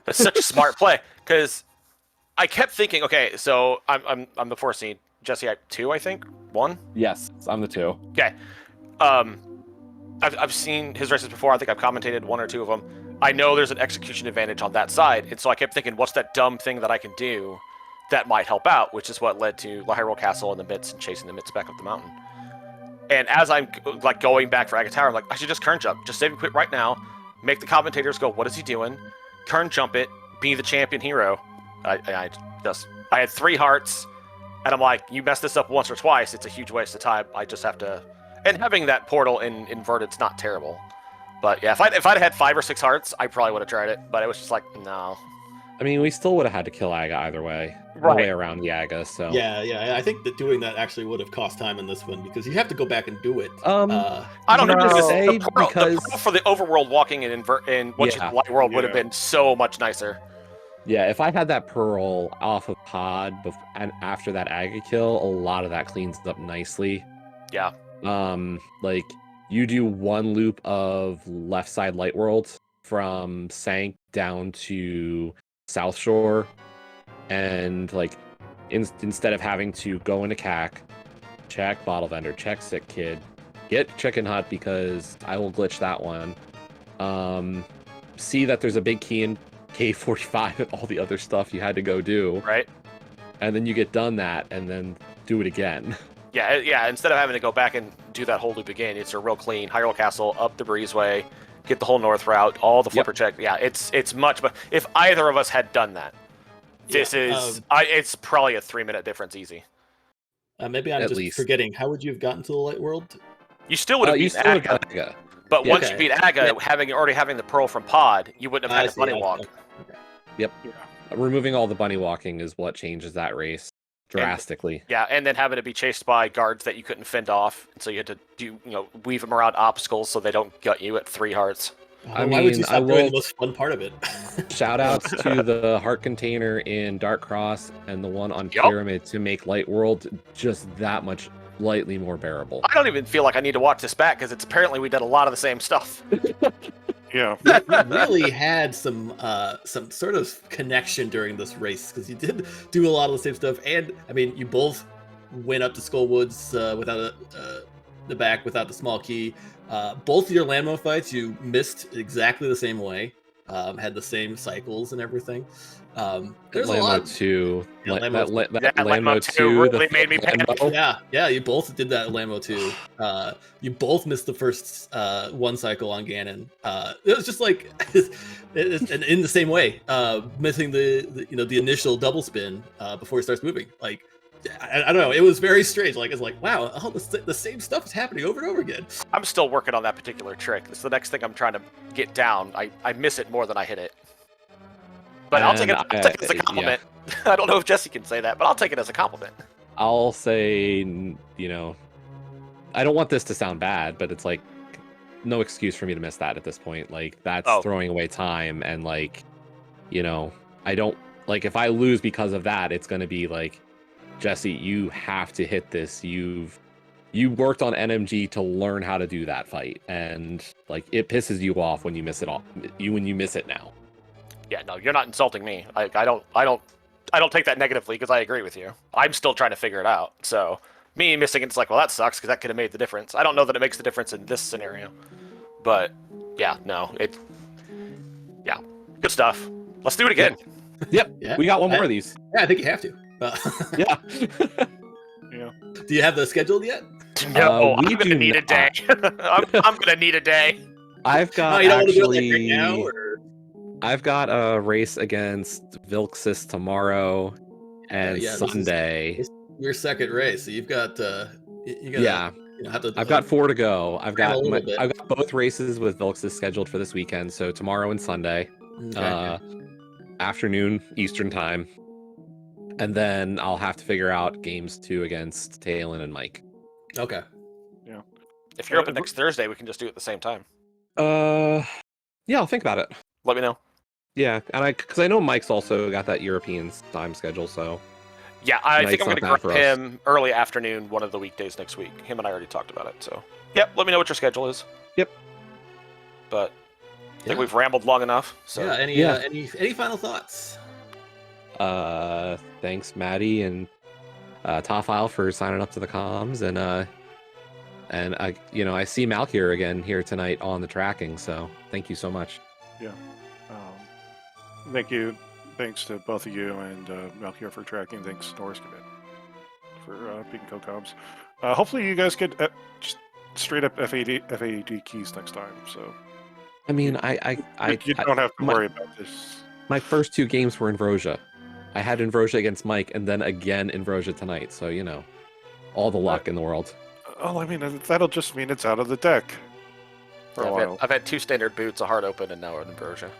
That's such a smart play, because I kept thinking, okay, so I'm the 4 seed. Jesse, 2, I think? 1? Yes, I'm the 2. Okay. I've seen his races before. I think I've commentated 1 or 2 of them. I know there's an execution advantage on that side, and so I kept thinking, what's that dumb thing that I can do that might help out, which is what led to the Hyrule Castle and the Mitts and chasing the Mitts back up the mountain. And as I'm like going back for Aga Tower, I'm like, I should just Kern jump. Just save and quit right now. Make the commentators go, what is he doing? Kern jump it. be the champion hero. I had 3 hearts, and I'm like, you mess this up once or twice, it's a huge waste of time. I just have to, and having that portal in inverted's not terrible. But yeah, if I'd had 5 or 6 hearts, I probably would have tried it. But it was just like, no. I mean, we still would have had to kill Aga either way. No way around the Aga, so... Yeah, I think that doing that actually would have cost time in this one, because you have to go back and do it. I don't know, say the pearl for the overworld walking in once you light world would have been so much nicer. Yeah, if I had that pearl off of Pod and after that Aga kill, a lot of that cleans up nicely. Yeah. Like, you do 1 loop of left side light world from Sank down to South Shore, and like instead of having to go into CAC, check bottle vendor, check sick kid, get chicken hut because I will glitch that one, see that there's a big key in K45 and all the other stuff you had to go do, right, and then you get done that and then do it again. Yeah, instead of having to go back and do that whole loop again, it's a real clean Hyrule Castle, up the breezeway, get the whole north route, all the flipper check. Yeah, it's much, but if either of us had done that, it's probably a 3-minute difference easy. Maybe I'm just forgetting. How would you have gotten to the light world? You still would have beaten Aga. But once you beat Aga, already having the pearl from Pod, you wouldn't have had a bunny walk. Okay. Yep. Yeah. Removing all the bunny walking is what changes that race drastically. And then having to be chased by guards that you couldn't fend off, and so you had to weave them around obstacles so they don't gut you at 3 hearts. Why would you stop doing the most fun part of it? Shout outs to the heart container in Dark Cross and the one on Pyramid to make Light World just that much slightly more bearable. I don't even feel like I need to watch this back because it's apparently we did a lot of the same stuff. Yeah, you really had some sort of connection during this race, because you did do a lot of the same stuff, and I mean, you both went up to Skull Woods without the back, without the small key. Both of your Landmo fights you missed exactly the same way, had the same cycles and everything. There's a lot. Landmo 2 really made me panic. Yeah, you both did that at Landmo 2. You both missed the first 1 cycle on Ganon. It was just like, and in the same way, missing the initial double spin before he starts moving. Like, I don't know. It was very strange. Like, it's like, wow, the same stuff is happening over and over again. I'm still working on that particular trick. It's the next thing I'm trying to get down. I miss it more than I hit it. But I'll take it as a compliment. Yeah. I don't know if Jesse can say that, but I'll take it as a compliment. I'll say, I don't want this to sound bad, but it's like, no excuse for me to miss that at this point. Like, that's throwing away time, and like, I don't, like, if I lose because of that, it's going to be like, Jesse, you have to hit this. You worked on NMG to learn how to do that fight, and like, it pisses you off when you miss it when you miss it now. Yeah, no, you're not insulting me. I don't take that negatively because I agree with you. I'm still trying to figure it out. So me missing it's like, well, that sucks because that could have made the difference. I don't know that it makes the difference in this scenario, but yeah, no, good stuff. Let's do it again. Yep, we got one more of these. Yeah, I think you have to. Yeah. Yeah. Do you have the scheduled yet? No, I'm gonna need a day. I'm gonna need a day. I've got you don't want to do it like right now, or? I've got a race against Vilxis tomorrow and Sunday. This is your second race, so you've got I've got 4 to go. I've got both races with Vilxis scheduled for this weekend, so tomorrow and Sunday, afternoon Eastern time, and then I'll have to figure out games 2 against Taelin and Mike. Okay. Yeah. If you're open next Thursday, we can just do it at the same time. Yeah, I'll think about it. Let me know. Yeah, and because I know Mike's also got that European time schedule, so yeah, I think I'm going to grab him early afternoon one of the weekdays next week. Him and I already talked about it, so yep. Let me know what your schedule is. Yep. But I think we've rambled long enough. So any final thoughts? Thanks, Maddie and Tofile for signing up to the comms, and I see Malkier again here tonight on the tracking, so thank you so much. Yeah. Thank you. Thanks to both of you and Malkier for tracking. Thanks, Norris for being co-coms. Hopefully you guys get just straight up FAD keys next time. So I mean, you don't have to worry about this. My first 2 games were in Vroja. I had Invrosia against Mike, and then again Invrosia tonight. So you know, all the luck in the world. Well, I mean, that'll just mean it's out of the deck for a while. I've had 2 standard boots, a hard open, and now an Ambrosia.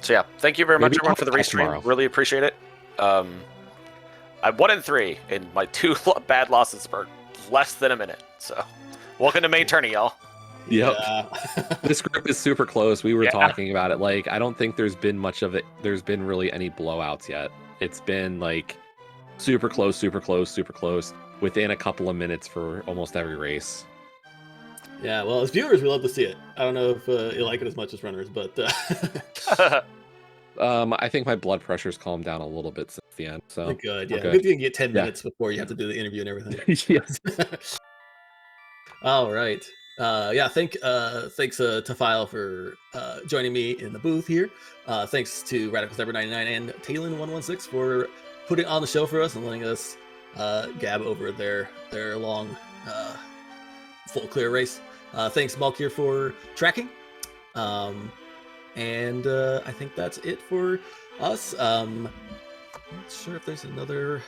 So yeah, thank you very much, everyone, for the restream. Tomorrow. Really appreciate it. I'm 1-3, and my 2 bad losses for less than a minute. So, welcome to main tourney, y'all. Yep. Yeah. This group is super close. We were talking about it. Like, I don't think there's been much of it. There's been really any blowouts yet. It's been like super close, super close, super close, within a couple of minutes for almost every race. Yeah, well, as viewers, we love to see it. I don't know if you like it as much as runners, but I think my blood pressure's calmed down a little bit since the end. So good. we're Yeah, good. good thing you get 10 minutes before you have to do the interview and everything. Yes. All right. Yeah, thanks to File for joining me in the booth here. Thanks to RadicalSniper99 and Taelin116 for putting on the show for us and letting us gab over their long full clear race. Thanks Malkir for tracking. And I think that's it for us. I'm not sure if there's another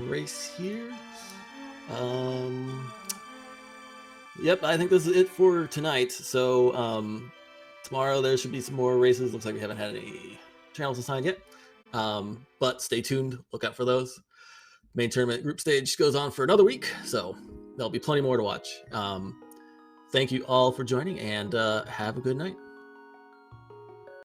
race here. Yep, I think this is it for tonight. So tomorrow there should be some more races. Looks like we haven't had any channels assigned yet. But stay tuned. Look out for those. Main tournament group stage goes on for another week, so there'll be plenty more to watch. Thank you all for joining, and have a good night.